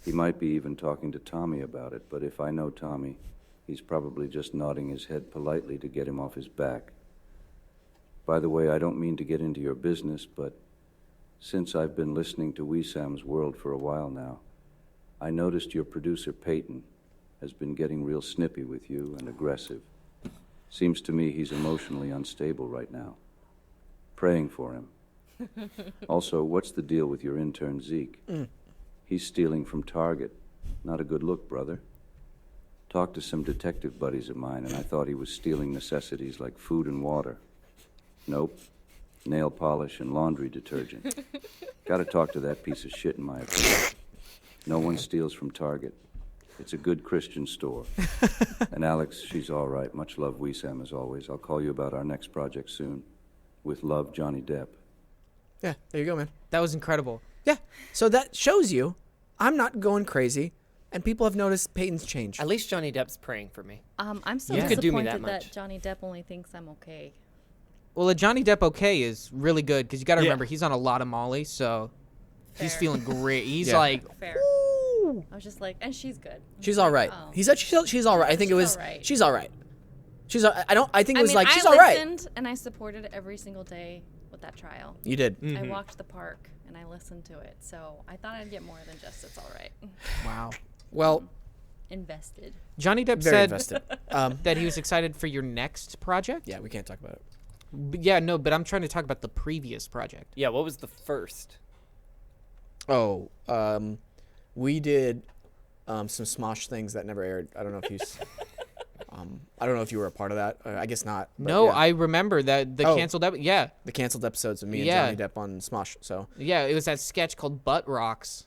He might be even talking to Tommy about it, but if I know Tommy, he's probably just nodding his head politely to get him off his back. By the way, I don't mean to get into your business, but since I've been listening to Wesam's World for a while now, I noticed your producer, Peyton, has been getting real snippy with you and aggressive. Seems to me he's emotionally unstable right now. Praying for him. Also, what's the deal with your intern, Zeke? He's stealing from Target. Not a good look, brother. Talked to some detective buddies of mine, and I thought he was stealing necessities like food and water. Nope. Nail polish and laundry detergent. Gotta talk to that piece of shit, in my opinion. No one steals from Target. It's a good Christian store. And Alex, she's all right. Much love, Wesam, as always. I'll call you about our next project soon. With love, Johnny Depp. Yeah, there you go, man. That was incredible. Yeah, so that shows you I'm not going crazy, and people have noticed Peyton's change. At least Johnny Depp's praying for me. I'm still You could do me disappointed that that, much. Johnny Depp only thinks I'm okay. Well, a Johnny Depp okay is really good because you got to Yeah. remember he's on a lot of Molly, so he's Fair. feeling great. He's Yeah. like, Fair. "Ooh." I was just like, and she's good. She's all right. Oh. He said she's all right. I think it She's was all right. she's all right. I think it I was mean, like I she's all right. listened and I supported every single day with that trial. You did. I walked the park and I listened to it, so I thought I'd get more than just it's all right. Wow. Well, Invested. Johnny Depp very said invested. that he was excited for your next project. Yeah, we can't talk about it. Yeah, no, but I'm trying to talk about the previous project. Yeah, what was the first? Oh, we did some Smosh things that never aired. I don't know if you. I don't know if you were a part of that. I guess not. but No, yeah. I remember that the Oh. canceled episode. Yeah, the canceled episodes of me and Yeah. Johnny Depp on Smosh. So yeah, it was that sketch called Butt Rocks.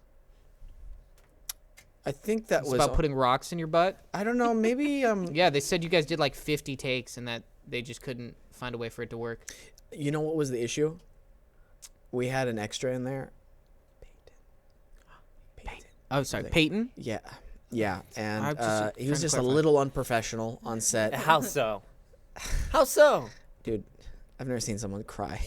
I think that It's was about putting rocks in your butt. I don't know. Maybe Yeah, they said you guys did like 50 takes and that they just couldn't find a way for it to work. you know what was the issue? We had an extra in there. Peyton. Oh, sorry, They- Peyton. Yeah. Yeah, I'm and just he was trying to just a clarify. little unprofessional on set. How so? How so? Dude, I've never seen someone cry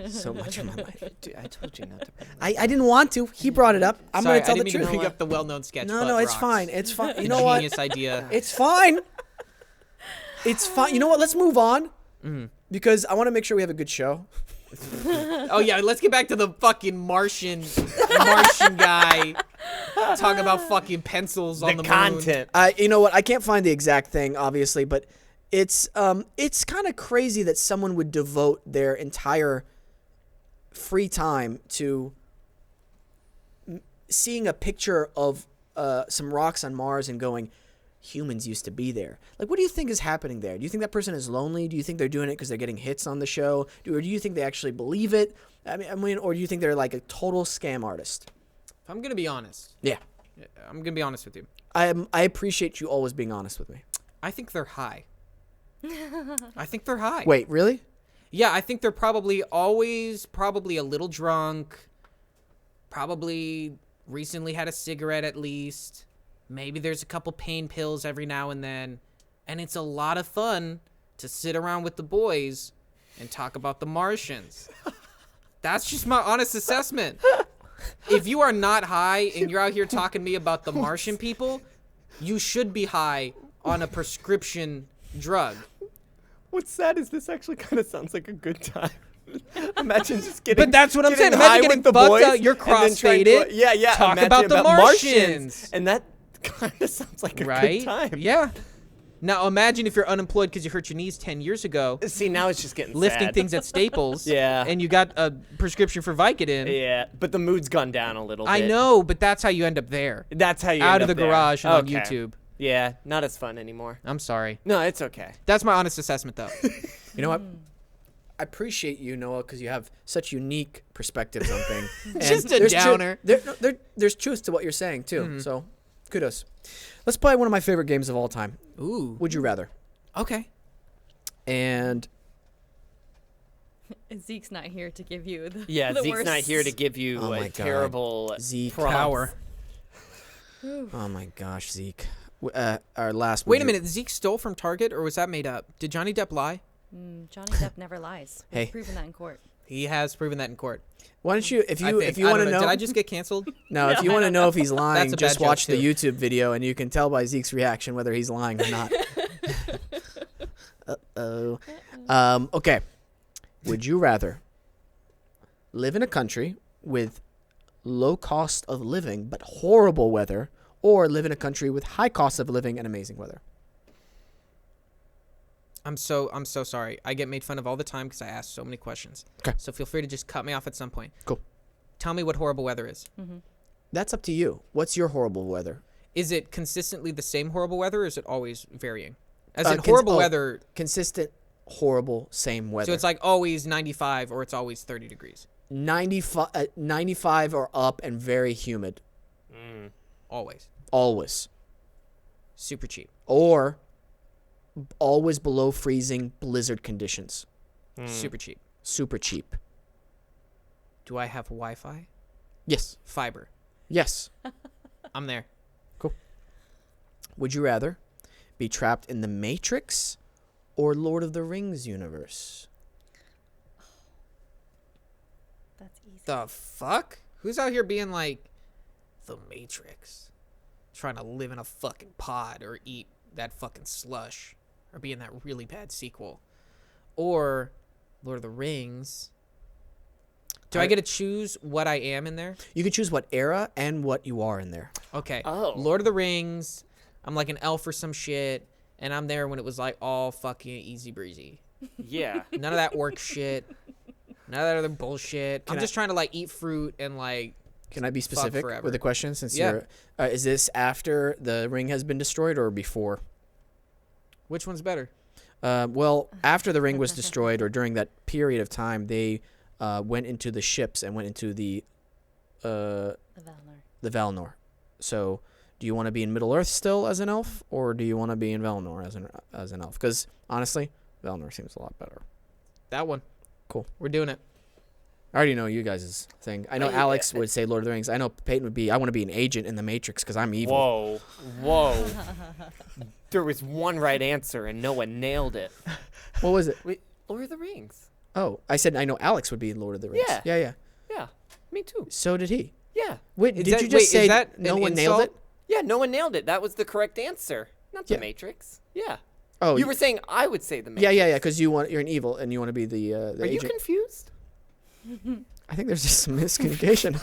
so much in my life. Dude, I told you not to. I didn't want to. He brought it up. I'm Sorry, gonna tell I didn't the mean to truth. bring up the well-known sketch. No, Butt no, it's Rocks. fine. It's fine. You know what? Genius idea. It's fine. It's fine. You know what? Let's move on because I want to make sure we have a good show. Oh yeah, let's get back to the fucking Martian guy. Talk about fucking pencils on the moon. content. You know what? I can't find the exact thing, obviously, but it's kind of crazy that someone would devote their entire free time to seeing a picture of some rocks on Mars and going, humans used to be there. Like, what do you think is happening there? Do you think that person is lonely? Do you think they're doing it because they're getting hits on the show? Or do you think they actually believe it? I mean, or do you think they're like a total scam artist? If I'm gonna be honest, Yeah. I'm gonna be honest with you. I appreciate you always being honest with me. I think they're high. I think they're high. Wait, really? Yeah, I think they're probably a little drunk. Probably recently had a cigarette at least. Maybe there's a couple pain pills every now and then. And it's a lot of fun to sit around with the boys and talk about the Martians. That's just my honest assessment. If you are not high and you're out here talking to me about the Martian people, you should be high on a prescription drug. What's sad is this actually kind of sounds like a good time. Imagine just getting. But that's what I'm saying. getting Imagine high getting with the fucked boys out, you're and then trying crossfaded, to- Yeah. talk imagine about the Martians. and that kind of sounds like a Right? good time. Yeah. Now imagine if you're unemployed because you hurt your knees 10 years ago, See, now it's just getting lifting sad. things at Staples. Yeah. And you got a prescription for Vicodin. Yeah, but the mood's gone down a little bit. I know, but that's how you end up there. That's how you Out end of the up there. garage and on Okay. YouTube. Yeah, not as fun anymore. I'm sorry. No, it's okay. That's my honest assessment, though. You know what? appreciate you, Noah, because you have such unique perspectives on things. And Just a there's downer. There's truth to what you're saying too. So, kudos. Let's play one of my favorite games of all time. Ooh. Would you rather? Okay. And Zeke's not here to give you the Yeah, the Zeke's not worst. here to give you Oh my a God. terrible Zeke. prompts. Power. oh my gosh, Zeke. Our last. Wait a minute. Zeke stole from Target, or was that made up? Did Johnny Depp lie? Johnny Depp never lies. We've Hey. proven that in court. He has proven that in court. Why don't you, if I you think. want to I don't know, Did I just get canceled? no, if you want to know if he's lying, That's a just bad joke, watch the too. YouTube video, and you can tell by Zeke's reaction whether he's lying or not. Uh-oh. Okay. Would you rather live in a country with low cost of living but horrible weather, or live in a country with high cost of living and amazing weather? I'm so sorry. I get made fun of all the time because I ask so many questions. Okay. So feel free to just cut me off at some point. Cool. Tell me what horrible weather is. That's up to you. What's your horrible weather? Is it consistently the same horrible weather, or is it always varying? As in Cons- horrible oh. weather, Consistent, horrible, same weather. so it's like always 95 or it's always 30 degrees. 95 or up and very humid. Always. Always. Super cheap. Or always below freezing blizzard conditions. Super cheap. Super cheap. Do I have Wi-Fi? Yes. Fiber. Yes. I'm there. Would you rather be trapped in the Matrix or Lord of the Rings universe? That's easy. The fuck? Who's out here being like, the Matrix? Trying to live in a fucking pod or eat that fucking slush. Or be in that really bad sequel. Or Lord of the Rings. Do I get to choose what I am in there? You could choose what era and what you are in there. Okay. Oh. Lord of the Rings. I'm like an elf or some shit. And I'm there when it was like all fucking easy breezy. Yeah. None of that work shit. None of that other bullshit. I'm just trying to like eat fruit and like. Can I be specific forever. with the question? Since Yeah. you're, is this after the ring has been destroyed or before? Which one's better? Well, after the ring was destroyed or during that period of time, they went into the ships and went into the The Valinor. Valinor. So, do you want to be in Middle Earth still as an elf, or do you want to be in Valinor as an elf? Because honestly, Valinor seems a lot better. That one. Cool. We're doing it. I already know you guys' thing. I know Alex would say Lord of the Rings. I know Peyton would be, I want to be an agent in the Matrix because I'm evil. Whoa. There was one right answer and no one nailed it. What was it? Wait, Lord of the Rings. Oh, I said I know Alex would be in Lord of the Rings. Yeah. Yeah. Yeah, me too. So did he. Yeah. Wait, Is did that- you just wait, say is that no an one nailed insult? it? Yeah, no one nailed it. That was the correct answer. Not the Yeah. Matrix. Yeah. Oh, You were saying I would say the yeah, Matrix. because you're an evil and you want to be the Are you agent. confused? I think there's just some miscommunication.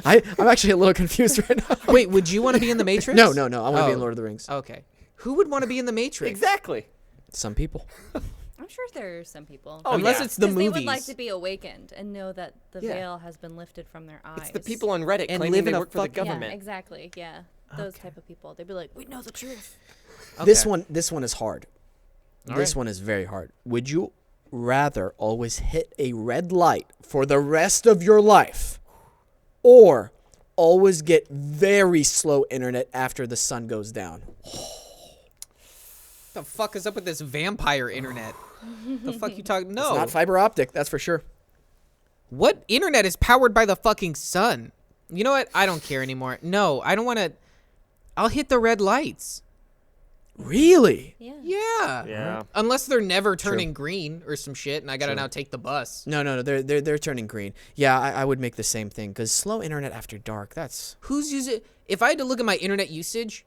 I'm actually a little confused right now. Wait, would you want to be in the Matrix? No. I want to be in Oh. Lord of the Rings. Okay. Who would want to be in the Matrix? Exactly. Some people. I'm sure there are some people. Oh, Unless yeah. it's the 'Cause movies. they would like to be awakened and know that the Yeah. veil has been lifted from their eyes. It's the people on Reddit And claiming live they in a work for the fucking- government. Yeah, exactly. Yeah, those type of people. They'd be like, "We know the truth." This Okay. one is hard. All This right. one is very hard. Would you rather always hit a red light for the rest of your life, or always get very slow internet after the sun goes down? The fuck is up with this vampire internet? The fuck you talking? No. It's not fiber optic, that's for sure. What internet is powered by the fucking sun? You know what? I don't care anymore. No, I don't want to. I'll hit the red lights. Really? Yeah. Yeah. Yeah. Unless they're never turning green or some shit, and I gotta True. now take the bus. No. They're turning green. Yeah, I would make the same thing because slow internet after dark. That's Who's using? If I had to look at my internet usage,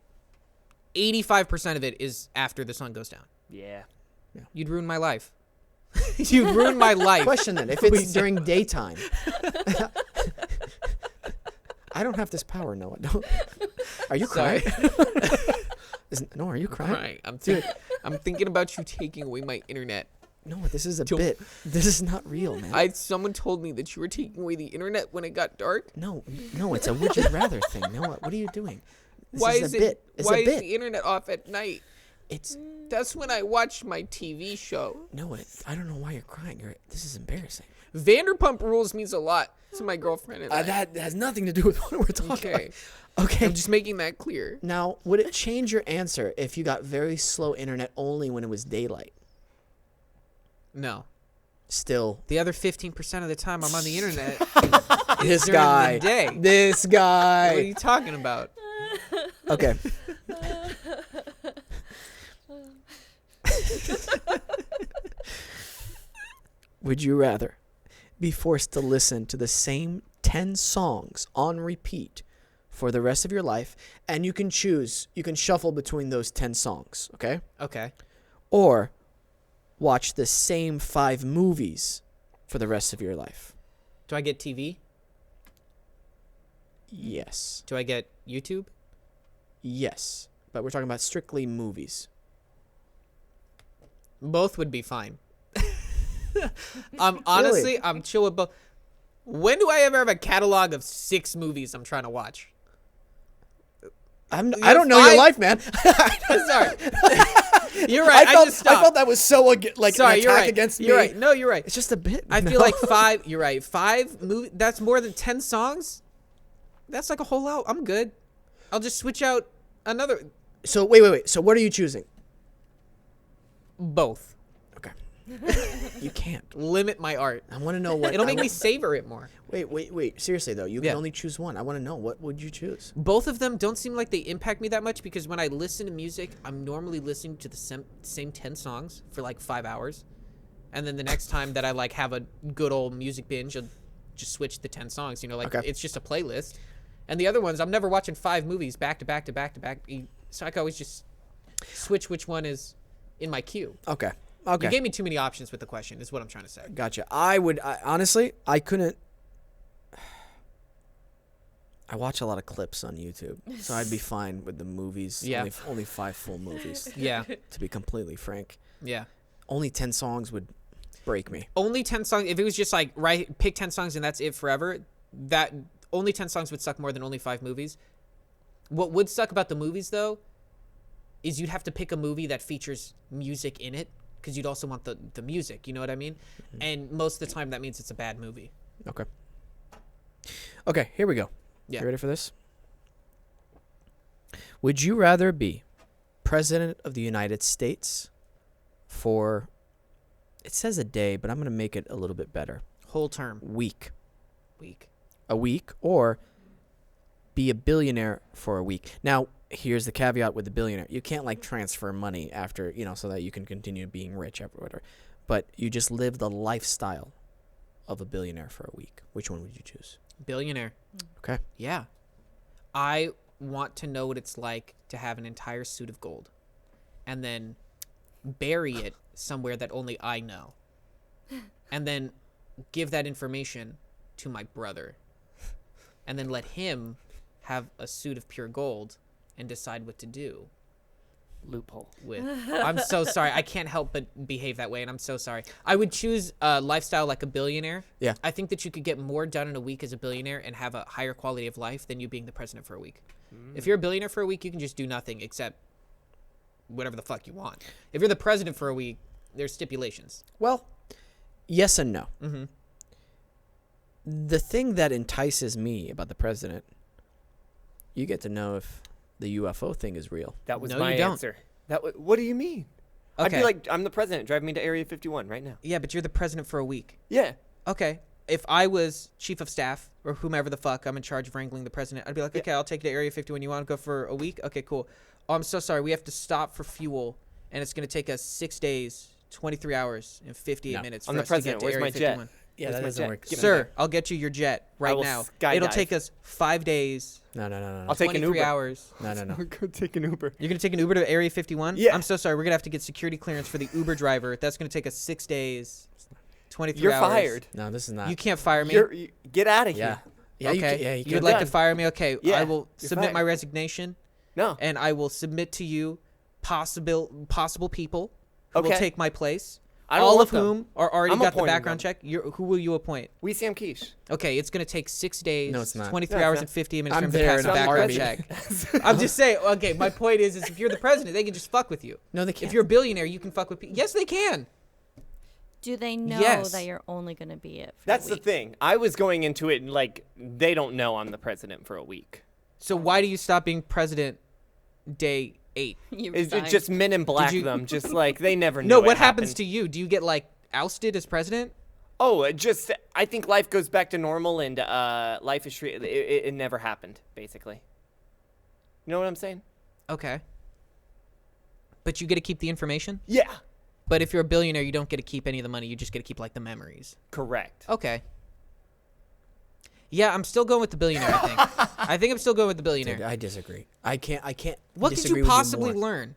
85% of it is after the sun goes down. Yeah. You'd ruin my life. You'd ruin my life. question then. If it's during daytime, I don't have this power, Noah. Don't. Are you crying? No, are you crying? Right. I'm thinking about you taking away my internet. No, this is a bit. This is not real, man. Someone told me that you were taking away the internet when it got dark. No, it's a would you rather thing. Noah, what are you doing? This Why is a bit. It's why a is bit. the internet off at night? It's That's when I watch my TV show. no. I don't know why you're crying. This is embarrassing. Vanderpump Rules means a lot to my girlfriend and I. That has nothing to do with what we're talking Okay. about. Okay. I'm just making that clear. Now, would it change your answer if you got very slow internet only when it was daylight? No. Still, The other 15% of the time I'm on the internet. this during the guy. day. This What are guy. you talking about? Okay. Would you rather be forced to listen to the same 10 songs on repeat for the rest of your life, and you can shuffle between those 10 songs, okay? Okay. Or watch the same 5 movies for the rest of your life? Do I get TV? Yes. Do I get YouTube? Yes. But we're talking about strictly movies. Both would be fine. Honestly, I'm chill with both. When do I ever have a catalog of 6 movies I'm trying to watch? I don't know your 5 life, man. Sorry. You're right. I just I stopped. felt that was so like Sorry, an you're attack right. against me. You're right. No, you're right. It's just a bit. I feel like 5. You're right. 5 movie. That's more than 10 songs. That's like a whole out. I'm good. I'll just switch out another. So wait. So what are you choosing? Both. Okay. You can't. Limit my art. I want to know what. It'll make me savor it more. Wait. Seriously though, you can Yeah. only choose one. I want to know, what would you choose? Both of them don't seem like they impact me that much because when I listen to music, I'm normally listening to the same 10 songs for like 5 hours. And then the next time that I like have a good old music binge, I'll just switch the 10 songs, like Okay. it's just a playlist. And the other ones, I'm never watching 5 movies back to back to back to back. So I can always just switch which one is in my queue. Okay. You gave me too many options with the question, is what I'm trying to say. Gotcha. Honestly, I couldn't. I watch a lot of clips on YouTube, so I'd be fine with the movies. Yeah. Only 5 full movies. Yeah. To be completely frank, Yeah. only 10 songs would break me. Only 10 songs. If it was just like, pick 10 songs and that's it forever, that only 10 songs would suck more than only 5 movies. What would suck about the movies, though, is you'd have to pick a movie that features music in it because you'd also want the music. You know what I mean? Mm-hmm. And most of the time, that means it's a bad movie. Okay, here we go. Yeah. You ready for this? Would you rather be President of the United States for, it says a day, but I'm going to make it a little bit better. Whole term. Week. Week. A week, or be a billionaire for a week. Now, here's the caveat with the billionaire. You can't like transfer money after, so that you can continue being rich or whatever. But you just live the lifestyle of a billionaire for a week. Which one would you choose? Billionaire. Okay. Yeah. I want to know what it's like to have an entire suit of gold and then bury it somewhere that only I know. And then give that information to my brother. And then let him have a suit of pure gold and decide what to do. Loophole. With. I'm so sorry. I can't help but behave that way, and I'm so sorry. I would choose a lifestyle like a billionaire. Yeah. I think that you could get more done in a week as a billionaire and have a higher quality of life than you being the president for a week. If you're a billionaire for a week, you can just do nothing except whatever the fuck you want. If you're the president for a week, there's stipulations. Well, yes and no. Mm-hmm. The thing that entices me about the president, you get to know if the UFO thing is real. That was No, my you don't. answer. What do you mean? I'd Okay. be like, I'm the president. Drive me to Area 51 right now. Yeah, but you're the president for a week. Yeah. Okay. If I was chief of staff or whomever the fuck I'm in charge of wrangling the president, I'd be like, okay, I'll take you to Area 51. You want to go for a week? Okay, cool. Oh, I'm so sorry. We have to stop for fuel, and it's going to take us 6 days, 23 hours, and 58 minutes for I'm the us president. to get to Where's Area my 51. jet? Yeah, Where's that my doesn't jet? work. Give me Sir, that. I'll get you your jet right will now. skydive. It'll take us 5 days, No. I'll take an 23 Uber. hours. No. We're going to take an Uber. You're going to take an Uber to Area 51? Yeah. I'm so sorry. We're going to have to get security clearance for the Uber driver. That's going to take us 6 days, 23 You're hours. fired. No, this is not. You can't fire me. Get out of Yeah. here. Yeah, Okay. you would can. like done. to fire me? Okay. Yeah, I will you're submit my fired. resignation, No. and I will submit to you possible people who will Okay. take my place. I don't all want of them. whom are already I'm got the appointing background them. check. Who will you appoint? Wesam Quiche. Okay, it's gonna take 6 days. No, it's not. 23 No, it's hours not. and 58 minutes I'm for him to there pass a in a background heartbeat. check. I'm just saying. Okay, my point is if you're the president, they can just fuck with you. No, they can't. If you're a billionaire, you can fuck with people. Yes, they can. Do they know Yes. that you're only going to be it for That's a the week? thing. I was going into it like they don't know I'm the president for a week. So why do you stop being president day 8? You It's resigned. just Men in Black you- them, just like they never know. No, what happens to you? Do you get like ousted as president? Oh, I think life goes back to normal and life is it never happened basically. You know what I'm saying? Okay. But you get to keep the information? Yeah. But if you're a billionaire, you don't get to keep any of the money. You just get to keep like the memories. Correct. Okay. Yeah, I'm still going with the billionaire, I think. I think I'm still going with the billionaire. Dude, I disagree. I can't. What could disagree you with possibly more. learn?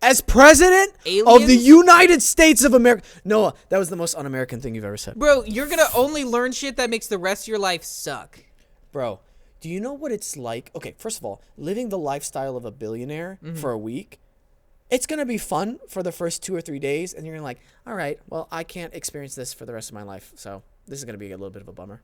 As president of the Aliens? United States of America? Noah, that was the most un-American thing you've ever said. Bro, you're going to only learn shit that makes the rest of your life suck. Bro, do you know what it's like? Okay, first of all, living the lifestyle of a billionaire for a week, it's going to be fun for the first 2 or 3 days, and you're like, all right, well, I can't experience this for the rest of my life, so this is going to be a little bit of a bummer.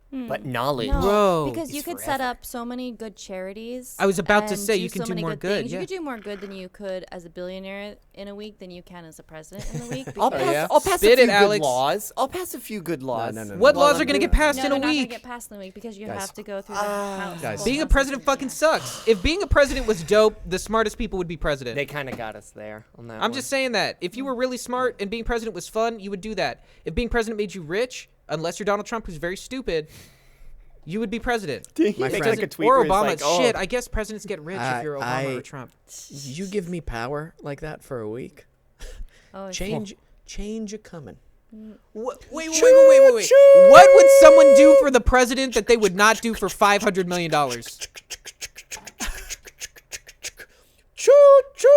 But knowledge. No, Bro, because you it's could set up so many good charities. I was about to and say, you can so do many more good, things. yeah. You could do more good than you could as a billionaire in a week than you can as a president in a week. I'll because- pass, yeah? I'll pass Spit a it, few Alex. good laws. I'll pass a few good laws. no, no. What Well, laws are going to get passed No, in they're a not gonna week? get passed in a week because you Guys. have to go through the House. Guys. full Being a process. president fucking sucks. If being a president was dope, the smartest people would be president. They kind of got us there on that I'm one. just saying that. If you were really smart and being president was fun, you would do that. If being president made you rich, unless you're Donald Trump, who's very stupid, you would be president. My Make friend. like a tweet Or where it's Obama. like, oh, Shit, I guess presidents get rich if you're Obama or Trump. You give me power like that for a week? Oh, it's- Change a coming. Wait. What would someone do for the president that they would not do for $500 million? Choo choo!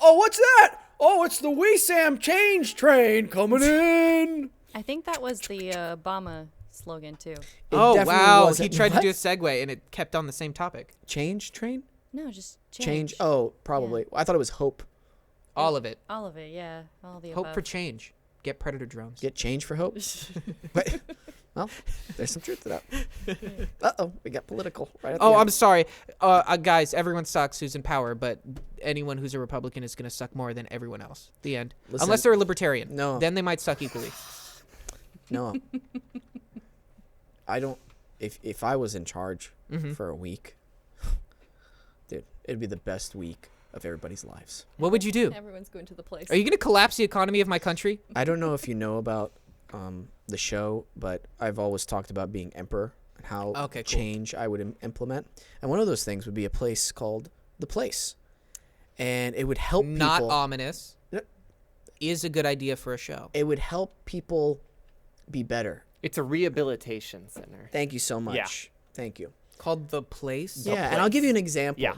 Oh, what's that? Oh, it's the Wesam change train coming in. I think that was the Obama slogan too. It Oh, definitely wow. He wasn't. tried to What? do a segue, and it kept on the same topic. Change train? No, just Change. change. Oh, probably. I thought it was hope. All of it. All of it, yeah. All the Hope above. for change. Get predator drones. Get change for hope. Wait. Well, there's some truth to that. Uh-oh, we got political right at the Oh, end. I'm sorry. Guys, everyone sucks who's in power, but anyone who's a Republican is going to suck more than everyone else. The end. Listen, Unless they're a libertarian. no. Then they might suck equally. No. I don't. If I was in charge Mm-hmm. for a week, dude, it'd be the best week of everybody's lives. What would you do? Everyone's going to the place. Are you going to collapse the economy of my country? I don't know if you know about the show, but I've always talked about being emperor and how Okay, cool. change I would implement. And one of those things would be a place called The Place. And it would help Not people. ominous. Yep. Is a good idea for a show. It would help people be better. it's a rehabilitation center. Thank you so much. Thank you. Called The Place? Yeah, and I'll give you an example. Yeah.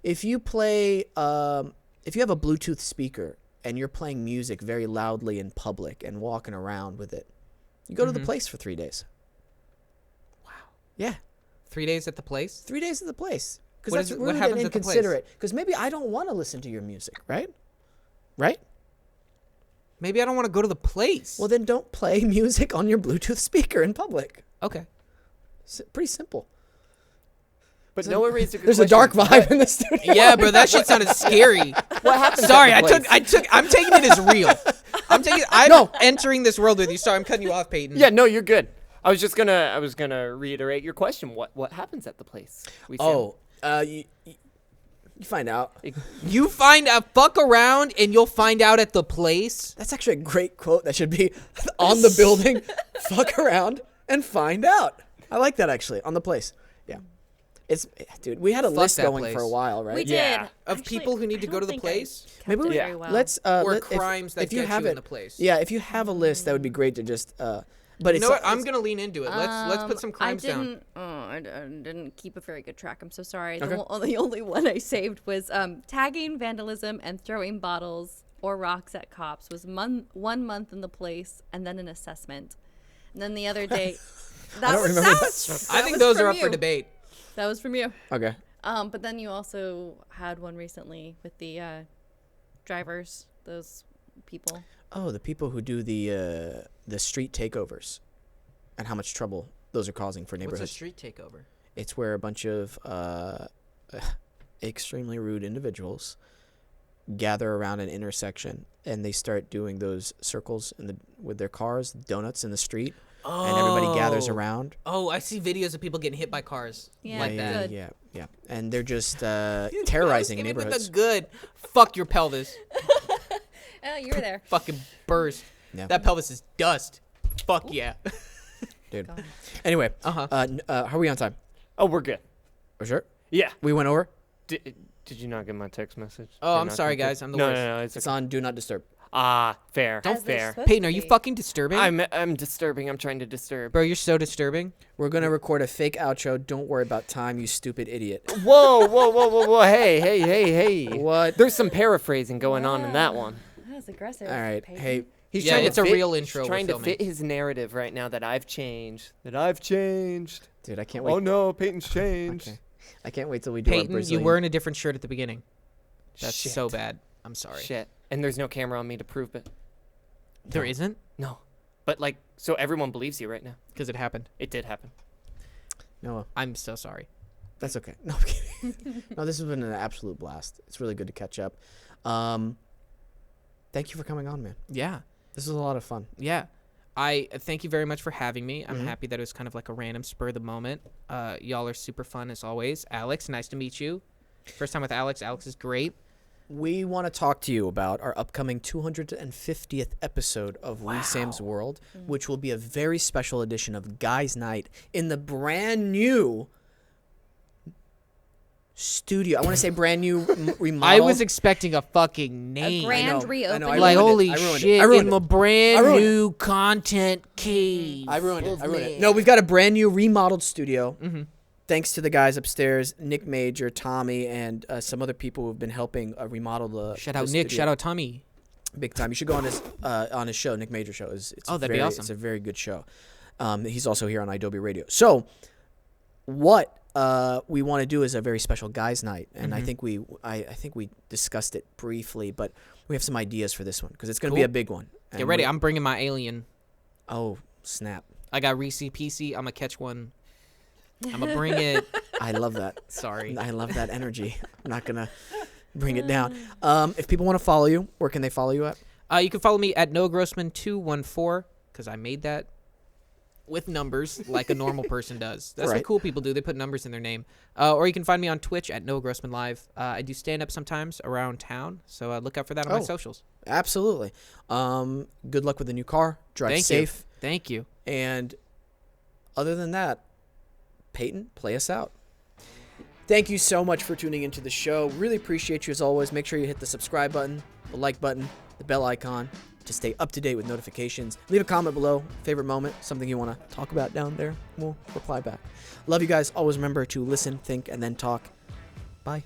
If you play, if you have a Bluetooth speaker and you're playing music very loudly in public and walking around with it, you go to the place for 3 days. Wow. Yeah, 3 days at The Place? 3 days at the place. Because What that's is it- what really happens getting at the place? inconsiderate. Because maybe I don't want to listen to your music, right? Right? Maybe I don't want to go to The Place. Well, then don't play music on your Bluetooth speaker in public. Okay. Pretty simple. But Noah raised a good There's a question. dark vibe in the studio. Yeah, bro, that shit sounded scary. What happens? Sorry, at the place? I'm taking it as real. I'm entering this world with you. Sorry, I'm cutting you off, Peyton. Yeah, no, you're good. I was gonna reiterate your question. What happens at the place? You find out. You find out, fuck around, and you'll find out at The Place. That's actually a great quote that should be on the building. Fuck around and find out. I like that actually, on the place. Yeah. Dude, we had a Fuck list that going place. for a while, right? We Yeah. did. Of Actually, people who need I to go don't to The think I Place? kept Maybe it we very well. let's Or if- crimes that if you get have you in it, The Place. Yeah, if you have a list, that would be great to just but You it's know what? I'm gonna lean into it. Let's put some I crimes down. didn't. I didn't keep a very good track. I'm so sorry. Okay. The only one I saved was tagging, vandalism, and throwing bottles or rocks at cops was 1 month in the place, and then an assessment. And then the other day, I don't remember that. I think was those from are up for you. debate. That was from you. Okay. But then you also had one recently with the drivers, those people? Oh, the people who do the street takeovers, and how much trouble those are causing for What's a neighborhoods. street takeover? It's where a bunch of extremely rude individuals gather around an intersection and they start doing those circles with their cars, donuts in the street, and everybody gathers around. Oh, I see videos of people getting hit by cars like that. Yeah. And they're just terrorizing Hit me neighborhoods. With a good fuck your pelvis. Oh, you were there. Fucking burst. Yeah. That pelvis is dust. Fuck yeah. Dude. God. Anyway, Uh-huh. How are we on time? Oh, we're good. For sure. Yeah. We went over. Did you not get my text message? Oh, Did I'm not sorry, come through? guys. I'm the no, worst. No, no, It's on Do Not Disturb. Fair. As they're Fair. supposed Peyton, to are you be. fucking disturbing? I'm disturbing. I'm trying to disturb. Bro, you're so disturbing. We're going to record a fake outro. Don't worry about time, you stupid idiot. Whoa. Hey. What? There's some paraphrasing going on in that one. That was aggressive. All right. Peyton. Hey, He's Yeah, trying it's to a fit, real intro He's we're trying to filming. fit his narrative right now that I've changed. dude, I can't wait. Oh no, Peyton's changed. Okay. I can't wait till we do our Peyton, you Brazilian. were in a different shirt at the beginning. That's Shit. so bad. I'm sorry. Shit. And there's no camera on me to prove it. There isn't? No. But so everyone believes you right now. Because it happened. It did happen. Noah, I'm so sorry. that's okay. No, I'm kidding. No, this has been an absolute blast. It's really good to catch up. Thank you for coming on, man. Yeah. This was a lot of fun. Yeah. I thank you very much for having me. I'm Mhm. happy that it was kind of like a random spur of the moment. Y'all are super fun as always. Alex, nice to meet you. First time with Alex. Alex is great. We want to talk to you about our upcoming 250th episode of Wesam's World, which will be a very special edition of Guys Night in the brand new studio. I want to say brand new remodel. I was expecting a fucking name. A grand I reopening. know, I Like, ruined it. holy I ruined it. shit, I ruined in it. the brand ruined it. new content cave. I ruined it. No, we've got a brand new remodeled studio. Mhm. Thanks to the guys upstairs, Nick Major, Tommy, and some other people who've been helping remodel the. Shout the out Nick, studio. shout out Tommy. Big time. You should go on his show, Nick Major show. Oh, that'd be awesome. It's a very good show. He's also here on Adobe Radio. So, what we want to do is a very special guys' night, and I think we discussed it briefly, but we have some ideas for this one because it's going to be Cool. a big one. Get And ready. I'm bringing my alien. Oh snap! I got Reese PC. I'm going to catch one. I'm going to bring it. I love that. Sorry. I love that energy. I'm not gonna bring it down. If people want to follow you, where can they follow you at? You can follow me at NoahGrossman214 because I made that with numbers like a normal person does. That's Right. what cool people do. They put numbers in their name. Or you can find me on Twitch at Noah Grossman Live. I do stand up sometimes around town, so look out for that on my Oh. socials. Absolutely. Good luck with the new car. Drive Thank safe. you. Thank you. And other than that, Peyton, play us out. Thank you so much for tuning into the show. Really appreciate you as always. Make sure you hit the subscribe button, the like button, the bell icon to stay up to date with notifications. Leave a comment below, favorite moment, something you want to talk about down there. We'll reply back. Love you guys. Always remember to listen, think, and then talk. Bye.